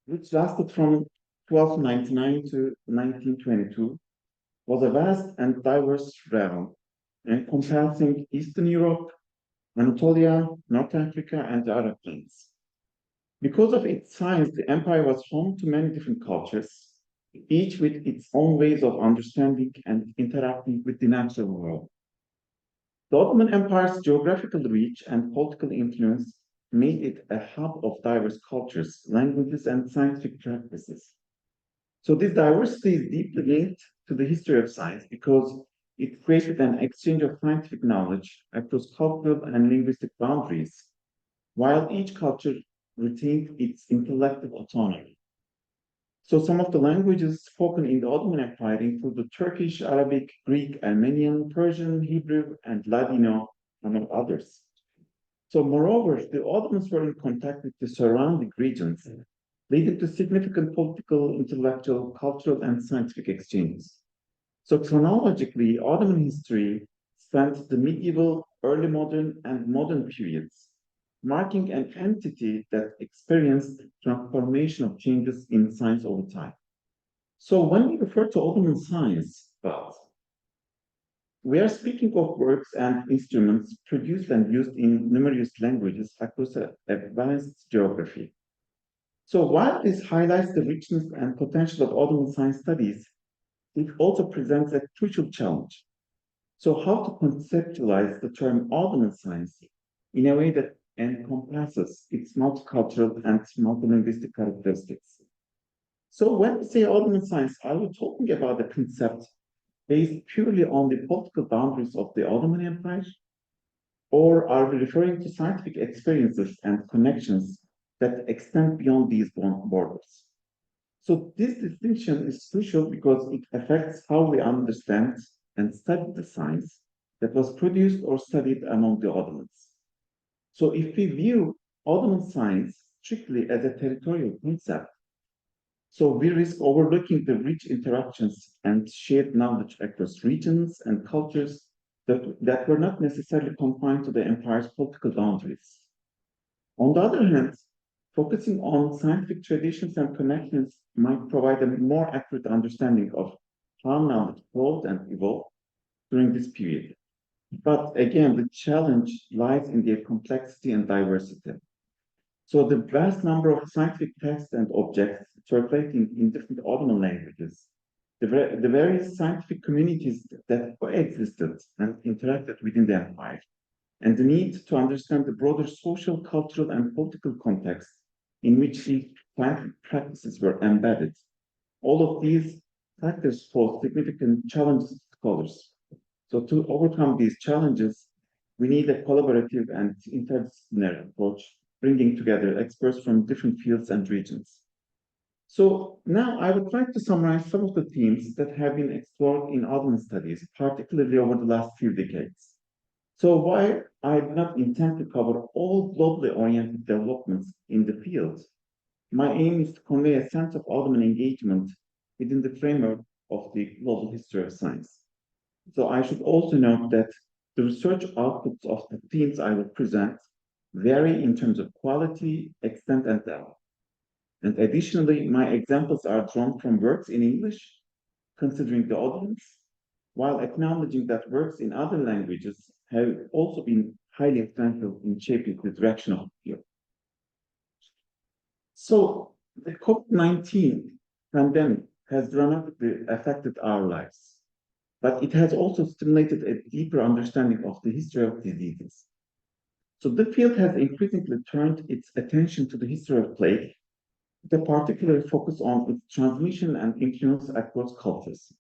which lasted from 1299 to 1922, was a vast and diverse realm encompassing Eastern Europe, Anatolia, North Africa, and the Arab plains. Because of its size, the empire was home to many different cultures, each with its own ways of understanding and interacting with the natural world. The Ottoman Empire's geographical reach and political influence made it a hub of diverse cultures, languages, and scientific practices. So this diversity is deeply linked to the history of science because it created an exchange of scientific knowledge across cultural and linguistic boundaries, while each culture retained its intellectual autonomy. So some of the languages spoken in the Ottoman Empire include the Turkish, Arabic, Greek, Armenian, Persian, Hebrew, and Ladino, among others. So moreover, the Ottomans were in contact with the surrounding regions, leading to significant political, intellectual, cultural, and scientific exchanges. So chronologically, Ottoman history spans the medieval, early modern, and modern periods, marking an entity that experienced transformational changes in science over time. So when we refer to Ottoman science, we are speaking of works and instruments produced and used in numerous languages across a vast geography. So while this highlights the richness and potential of Ottoman science studies, it also presents a crucial challenge. So how to conceptualize the term Ottoman science in a way that encompasses its multicultural and multilinguistic characteristics. So when we say Ottoman science, are we talking about a concept based purely on the political boundaries of the Ottoman Empire? Or are we referring to scientific experiences and connections that extend beyond these borders? So this distinction is crucial because it affects how we understand and study the science that was produced or studied among the Ottomans. So if we view Ottoman science strictly as a territorial concept, so we risk overlooking the rich interactions and shared knowledge across regions and cultures that were not necessarily confined to the empire's political boundaries. On the other hand, focusing on scientific traditions and connections might provide a more accurate understanding of how knowledge evolved and evolved during this period. But again, the challenge lies in their complexity and diversity. So the vast number of scientific texts and objects circulating in different Ottoman languages, the various scientific communities that coexisted and interacted within the empire, and the need to understand the broader social, cultural, and political context in which these scientific practices were embedded. All of these factors pose significant challenges to scholars. So to overcome these challenges, we need a collaborative and interdisciplinary approach, bringing together experts from different fields and regions. So now I would like to summarize some of the themes that have been explored in Ottoman studies, particularly over the last few decades. So while I do not intend to cover all globally oriented developments in the field, my aim is to convey a sense of Ottoman engagement within the framework of the global history of science. So I should also note that the research outputs of the themes I will present vary in terms of quality, extent, and depth. And additionally, my examples are drawn from works in English, considering the audience, while acknowledging that works in other languages have also been highly influential in shaping the direction of the field. So the COVID-19 pandemic has dramatically affected our lives, but it has also stimulated a deeper understanding of the history of diseases. So the field has increasingly turned its attention to the history of plague, with a particular focus on its transmission and influence across cultures.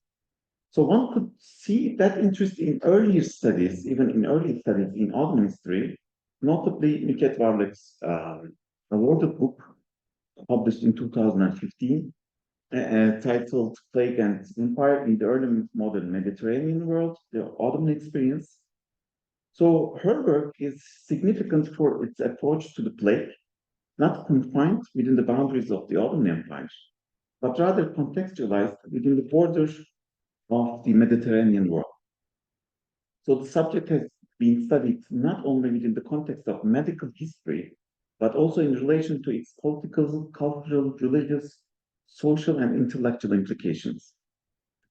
So one could see that interest in earlier studies, even in early studies in Ottoman history, notably Miket Varlık's awarded book published in 2015, titled Plague and Empire in the Early Modern Mediterranean World, the Ottoman Experience. So her work is significant for its approach to the plague, not confined within the boundaries of the Ottoman Empire, but rather contextualized within the borders of the Mediterranean world. So the subject has been studied not only within the context of medical history, but also in relation to its political, cultural, religious, social, and intellectual implications.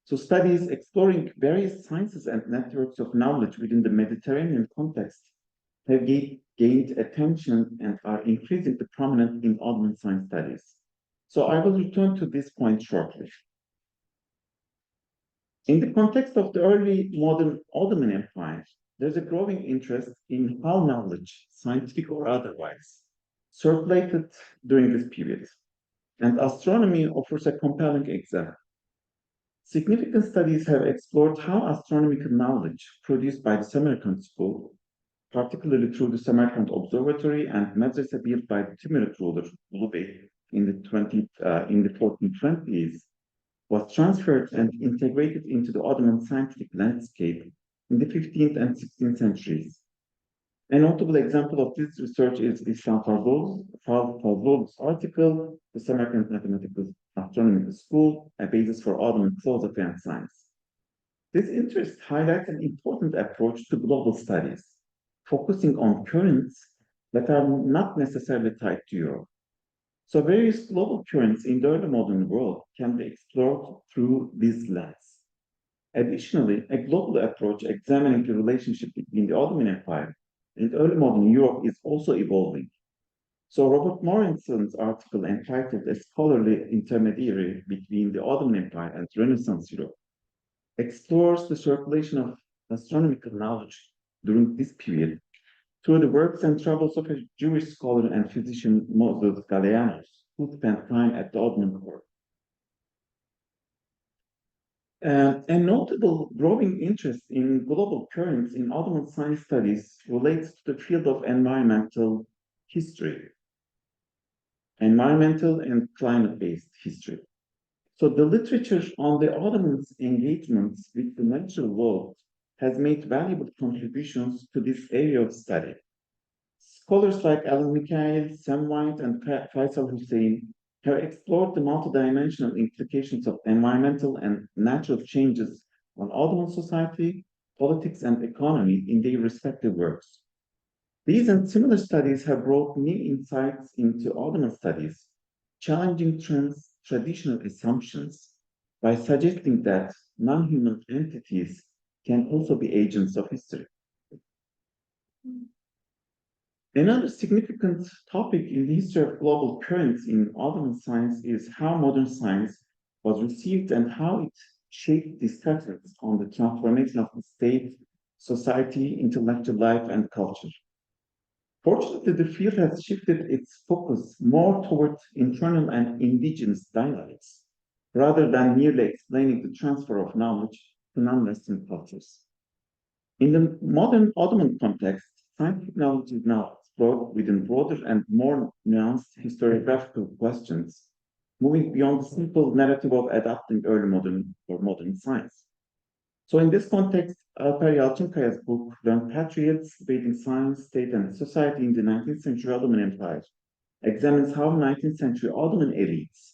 So studies exploring various sciences and networks of knowledge within the Mediterranean context have gained attention and are increasingly prominent in Ottoman science studies. So I will return to this point shortly. In the context of the early modern Ottoman Empire, there's a growing interest in how knowledge, scientific or otherwise, circulated during this period. And astronomy offers a compelling example. Significant studies have explored how astronomical knowledge produced by the Samarkand school, particularly through the Samarkand Observatory and madrasa built by the Timurid ruler Ulu Bey in the 1420s, was transferred and integrated into the Ottoman scientific landscape in the 15th and 16th centuries. A notable example of this research is İhsan Fazlol's article, The Samarkand Mathematical Astronomical School, a basis for Ottoman philosophy and science. This interest highlights an important approach to global studies, focusing on currents that are not necessarily tied to Europe. So various global currents in the early modern world can be explored through this lens. Additionally, a global approach examining the relationship between the Ottoman Empire and early modern Europe is also evolving. So Robert Morrison's article entitled A Scholarly Intermediary Between the Ottoman Empire and Renaissance Europe explores the circulation of astronomical knowledge during this period through the works and travels of a Jewish scholar and physician, Moses Galeanos, who spent time at the Ottoman court. A notable growing interest in global currents in Ottoman science studies relates to the field of environmental history, environmental and climate-based history. So the literature on the Ottomans' engagements with the natural world has made valuable contributions to this area of study. Scholars like Alan Mikhail, Sam White, and Faisal Hussein have explored the multidimensional implications of environmental and natural changes on Ottoman society, politics, and economy in their respective works. These and similar studies have brought new insights into Ottoman studies, challenging traditional assumptions by suggesting that non-human entities can also be agents of history. Another significant topic in the history of global currents in Ottoman science is how modern science was received and how it shaped discussions on the transformation of the state, society, intellectual life, and culture. Fortunately, the field has shifted its focus more towards internal and indigenous dynamics, rather than merely explaining the transfer of knowledge to non-Western cultures. In the modern Ottoman context, scientific knowledge is now explored within broader and more nuanced historiographical questions, moving beyond the simple narrative of adapting early modern science. So in this context, Alper Yalçınkaya's book, Learned Patriots, Debating Science, State and Society in the 19th Century Ottoman Empire, examines how 19th century Ottoman elites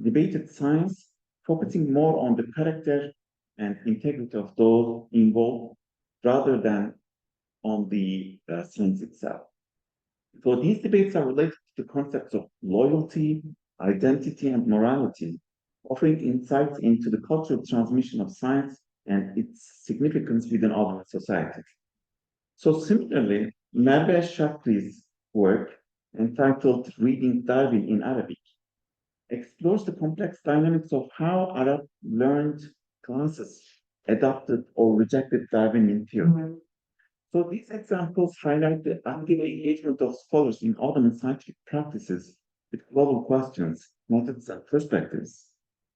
debated science, focusing more on the character and integrity of those involved rather than on the science itself. So these debates are related to the concepts of loyalty, identity, and morality, offering insights into the cultural transmission of science and its significance within Ottoman society. So similarly, Merve Shakri's work, entitled Reading Darwin in Arabic, explores the complex dynamics of how Arab learned classes adopted or rejected Darwinian theory. So these examples highlight the active engagement of scholars in Ottoman scientific practices with global questions, methods, and perspectives,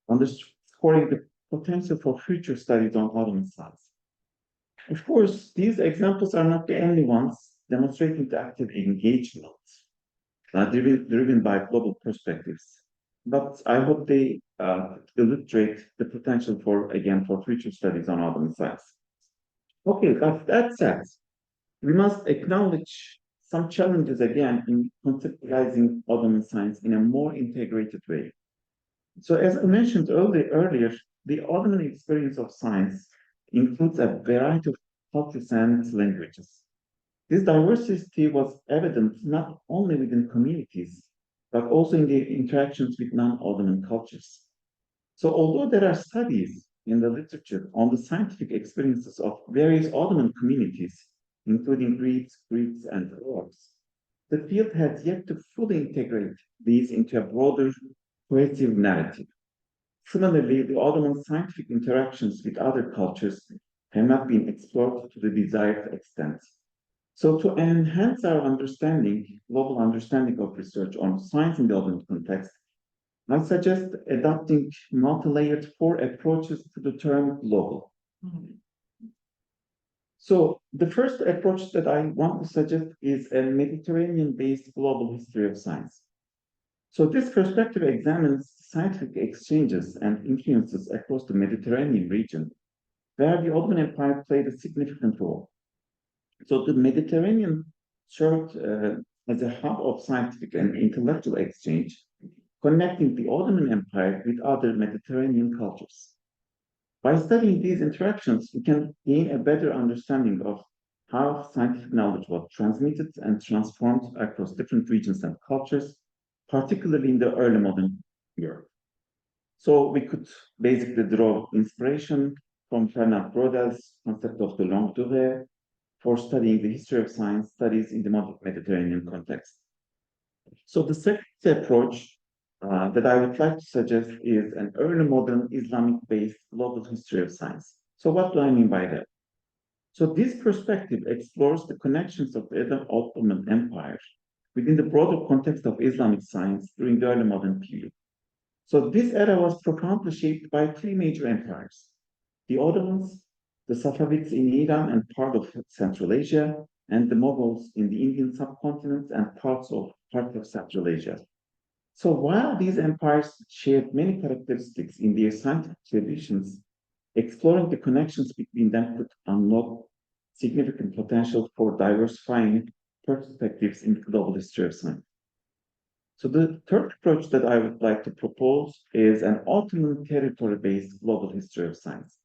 underscoring the potential for future studies on Ottoman science. Of course, these examples are not the only ones demonstrating the active engagement driven by global perspectives, but I hope they illustrate the potential for future studies on Ottoman science. Okay, but that said, we must acknowledge some challenges again in conceptualizing Ottoman science in a more integrated way. So as I mentioned earlier, the Ottoman experience of science includes a variety of cultures and languages. This diversity was evident not only within communities, but also in the interactions with non-Ottoman cultures. So although there are studies in the literature on the scientific experiences of various Ottoman communities, including Greeks, and Arabs, the field has yet to fully integrate these into a broader cohesive narrative. Similarly, the Ottoman scientific interactions with other cultures have not been explored to the desired extent. So to enhance our global understanding of research on science in the Ottoman context, I suggest adopting multi-layered 4 approaches to the term global. So the first approach that I want to suggest is a Mediterranean-based global history of science. So this perspective examines scientific exchanges and influences across the Mediterranean region, where the Ottoman Empire played a significant role. So the Mediterranean served as a hub of scientific and intellectual exchange, connecting the Ottoman Empire with other Mediterranean cultures. By studying these interactions, we can gain a better understanding of how scientific knowledge was transmitted and transformed across different regions and cultures, particularly in the early modern Europe. So we could basically draw inspiration from Fernand Brauddel's concept of the longue durée for studying the history of science studies in the modern Mediterranean context. So the second approach that I would like to suggest is an early modern Islamic-based global history of science. So what do I mean by that? So this perspective explores the connections of the Ottoman Empire within the broader context of Islamic science during the early modern period. So this era was profoundly shaped by 3 major empires: the Ottomans, the Safavids in Iran and part of Central Asia, and the Mughals in the Indian subcontinent and parts of Central Asia. So while these empires shared many characteristics in their scientific traditions, exploring the connections between them could unlock significant potential for diversifying perspectives in the global history of science. So the third approach that I would like to propose is an Ottoman territory-based global history of science.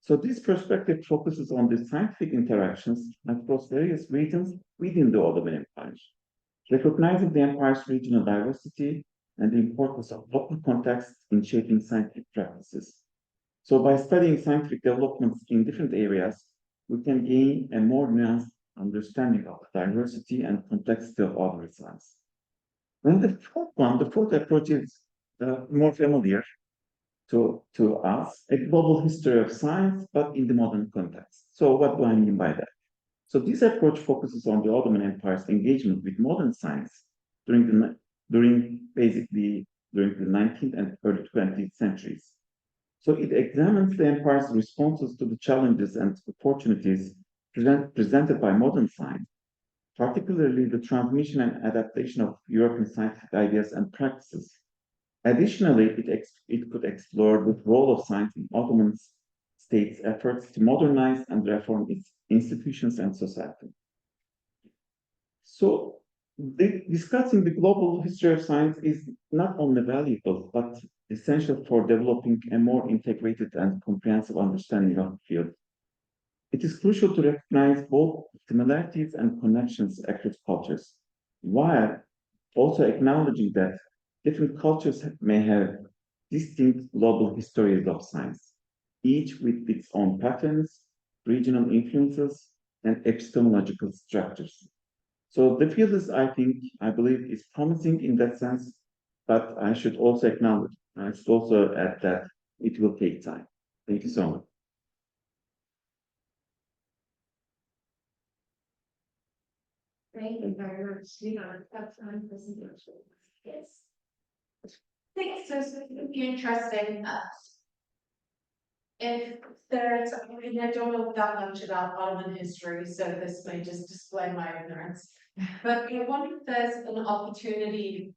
So this perspective focuses on the scientific interactions across various regions within the Ottoman Empire, recognizing the empire's regional diversity and the importance of local context in shaping scientific practices. So by studying scientific developments in different areas, we can gain a more nuanced understanding of the diversity and complexity of other science. And the fourth approach is more familiar to us, a global history of science, but in the modern context. So what do I mean by that? So this approach focuses on the Ottoman Empire's engagement with modern science during basically during the 19th and early 20th centuries. So it examines the empire's responses to the challenges and opportunities presented by modern science, particularly the transmission and adaptation of European scientific ideas and practices. Additionally, it could explore the role of science in Ottoman state's efforts to modernize and reform its institutions and society. So, discussing the global history of science is not only valuable, but essential for developing a more integrated and comprehensive understanding of the field. It is crucial to recognize both similarities and connections across cultures, while also acknowledging that different cultures may have distinct global histories of science, each with its own patterns, regional influences, and epistemological structures. So the field is, I believe, is promising in that sense, but I should also add that it will take time. Thank you so much. Thank you very much. That's my presentation. Yes. Thanks, so it's interesting. If there's, I don't know that much about Ottoman history, so this may just display my ignorance. But I wonder if there's an opportunity,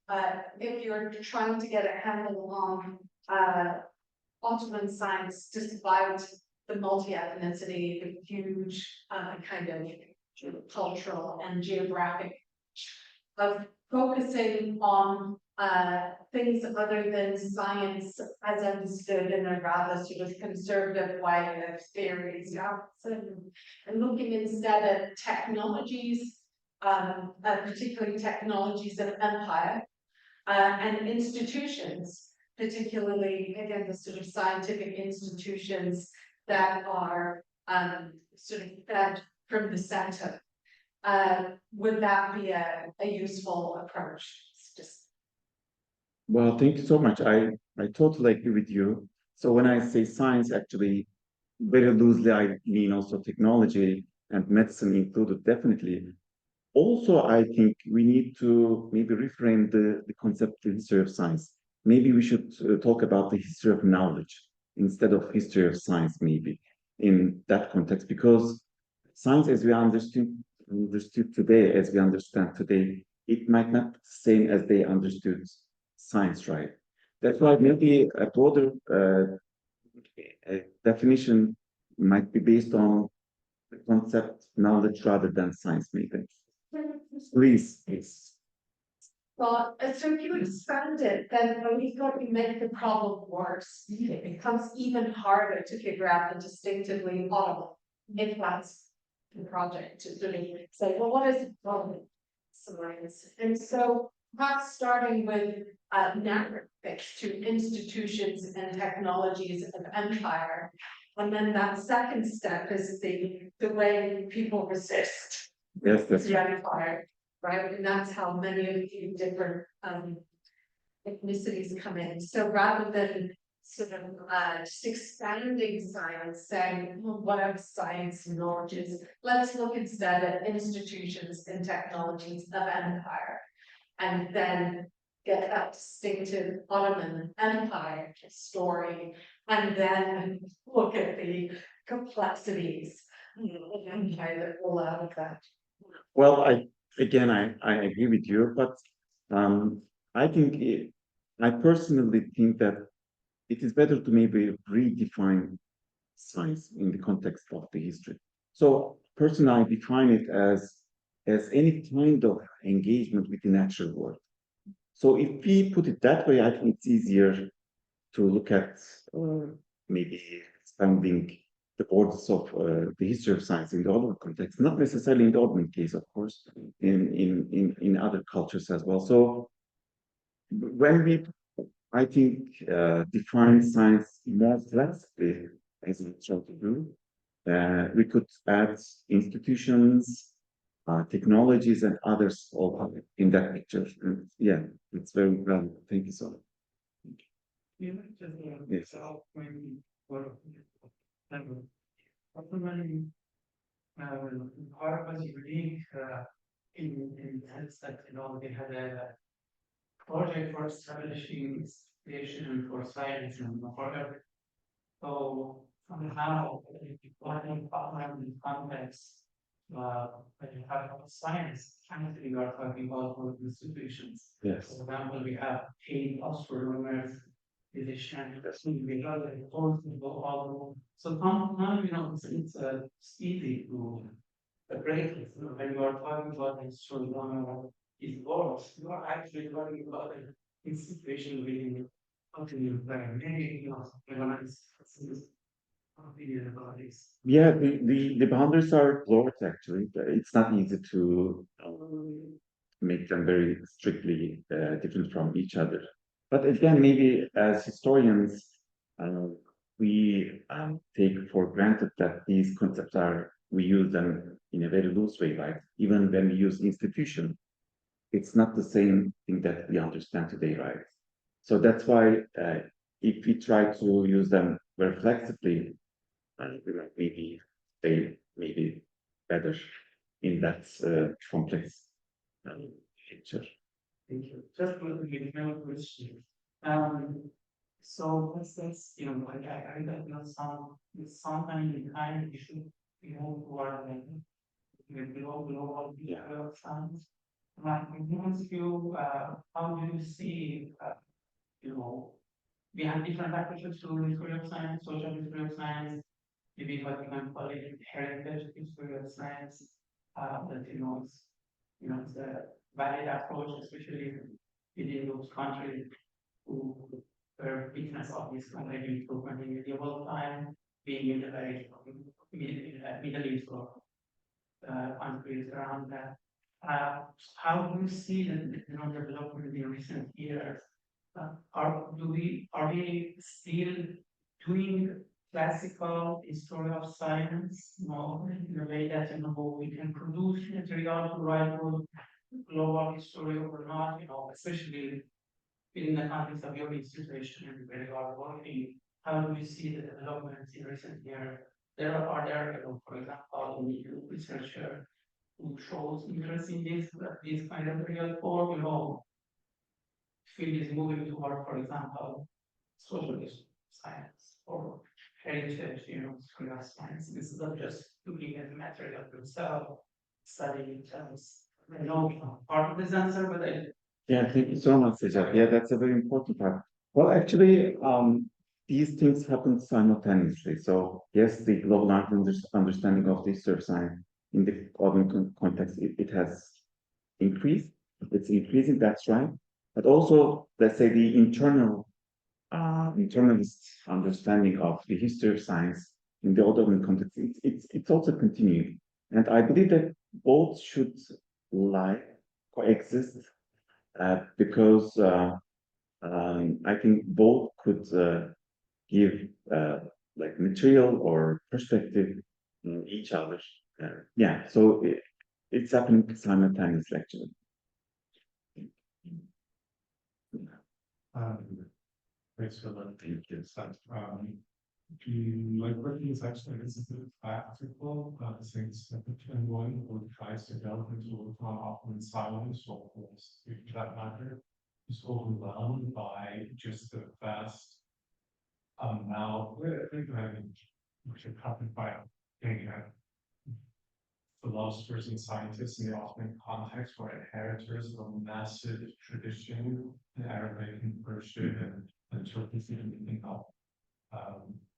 if you're trying to get a handle on Ottoman science, despite the multi-ethnicity, the huge kind of cultural and geographic, of focusing on things other than science as understood in a rather sort of conservative way of theories, and looking instead at technologies, particularly technologies of empire, and institutions, particularly, again, the sort of scientific institutions that are sort of fed from the center. Would that be a useful approach? Well, thank you so much. I totally agree with you. So when I say science, actually, very loosely, I mean also technology and medicine included, definitely. Also, I think we need to maybe reframe the concept of history of science. Maybe we should talk about the history of knowledge instead of history of science, maybe in that context, because science, as we understood today, as we understand today, it might not be the same as they understood science, right? That's why maybe a broader definition might be based on the concept knowledge rather than science, maybe. Please. Well, so if you expand it, then we thought we make the problem worse. It becomes even harder to figure out the distinctively Ottoman, if that's the project, to sort of say, well, what is Ottoman science? And so perhaps starting with narrative fix to institutions and technologies of empire. And then that second step is the way people resist the empire, right? And that's how many of the different ethnicities come in. So rather than sort of just expanding science, saying, well, whatever science and knowledge is, let's look instead at institutions and technologies of empire, and then get that distinctive Ottoman Empire story, and then look at the complexities of empire that roll out of that. Well, I agree with you, but I personally think that it is better to maybe redefine science in the context of the history. So personally, I define it as any kind of engagement with the natural world. So if we put it that way, I think it's easier to look at maybe expanding the borders of the history of science in the Ottoman context, not necessarily in the Ottoman case, of course, in other cultures as well. So when we, I think, define science more flexibly, as we try to do, we could add institutions, technologies and others all in that picture. And yeah, it's very valuable. Thank you so much. Yes. Part was unique in the sense that they had a project for establishing station for science and for everything. So somehow, what in context, when you talk about science, chemistry, you are talking about those institutions. Yes. For example, we have 8 astronomers, physicians, we have a course to go all. So now, it's easy to break it. When you are talking about astronomy, it works. You are actually talking about an institution within maybe, Yeah, the boundaries are blurred actually. It's not easy to make them very strictly different from each other. But again, maybe as historians, we take for granted that these concepts we use them in a very loose way, right? Even when we use institution, it's not the same thing that we understand today, right? So that's why if we try to use them very flexibly, maybe they may be better in that complex picture. Thank you. Just a little bit more question. So what's this, like I don't know sometime in time you should be more toward the global science. Like I ask you, how do you see we have different approaches to history of science, social history of science, maybe what we can call it heritage history of science, that it's a valid approach, especially within those countries who were witness of this kind of improvement in medieval time, being in the very Middle East or countries around that. How do you see the development in recent years? Are we still doing classical history of science, in a way that we can produce material to write global history or not, especially in the context of your institution and where you are working? How do you see the developments in recent years? Are there, for example, new researcher who shows interest in this kind of material, or field is moving toward, for example, social science or heritage, history of science. This is not just looking at the material themselves, studying themselves. I know part of this answer, but yeah, thank you so much, Sejat. Yeah, that's a very important part. Well, actually, these things happen simultaneously. So yes, the global understanding of the history of science in the global context, it has increased. It's increasing, that's right. But also, let's say the internalist understanding of the history of science in the Ottoman context, it's also continuing. And I believe that both should coexist, because I think both could give like material or perspective in each other. Yeah, so it's happening simultaneously actually. Thanks for that. Thank you. My working is actually a bit practical, since the 21 or tries to delve into often silence or if that matter is overwhelmed by just the vast amount, which are covered by philosophers and scientists in the Ottoman context were inheritors of a massive tradition in Arabic and Persian and Turkish and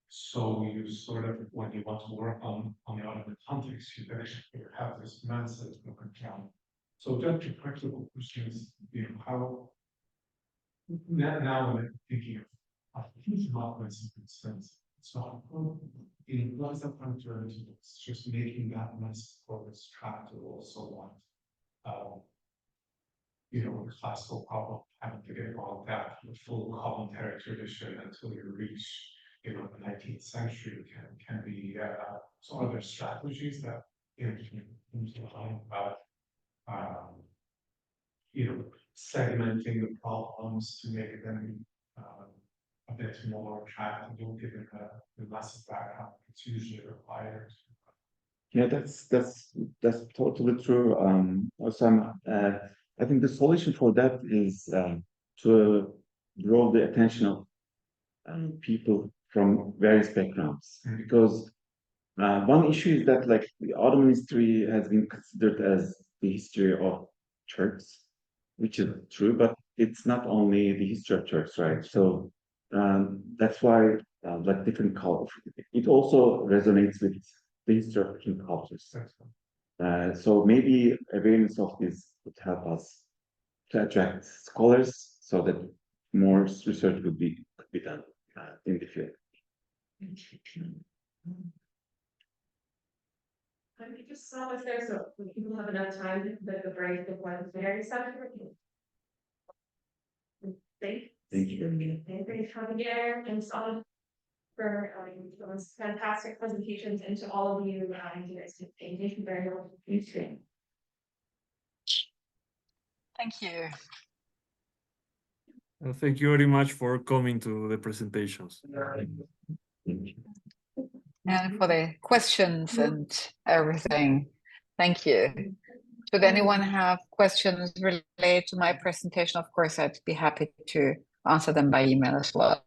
so you sort of, when you want to work on the Ottoman context, you have this massive account. So just a practical question is, how now when I'm thinking of huge movements in sense, so what is the alternative? It's just making that mess for this track to also want classical problem having to get all that full commentary tradition until you reach the 19th century can be so other strategies that who's talking about, you know, segmenting the problems to make them a bit more tractable, given the massive background it's usually required. Yeah, that's totally true. Also, I think the solution for that is to draw the attention of people from various backgrounds, because one issue is that like the Ottoman history has been considered as the history of Turks, which is true, but it's not only the history of Turks, right? So that's why like different cultures, it also resonates with the history of different cultures. So maybe awareness of this would help us to attract scholars so that more research could be done in the field. Let me just stop us there so people have enough time to put the break before the very second. Thank you. Thank Javier and Sandra for those fantastic presentations, and to all of you, thank you very much. Thank you. Thank you very much for coming to the presentations. And for the questions and everything. Thank you. Should anyone have questions related to my presentation? Of course, I'd be happy to answer them by email as well.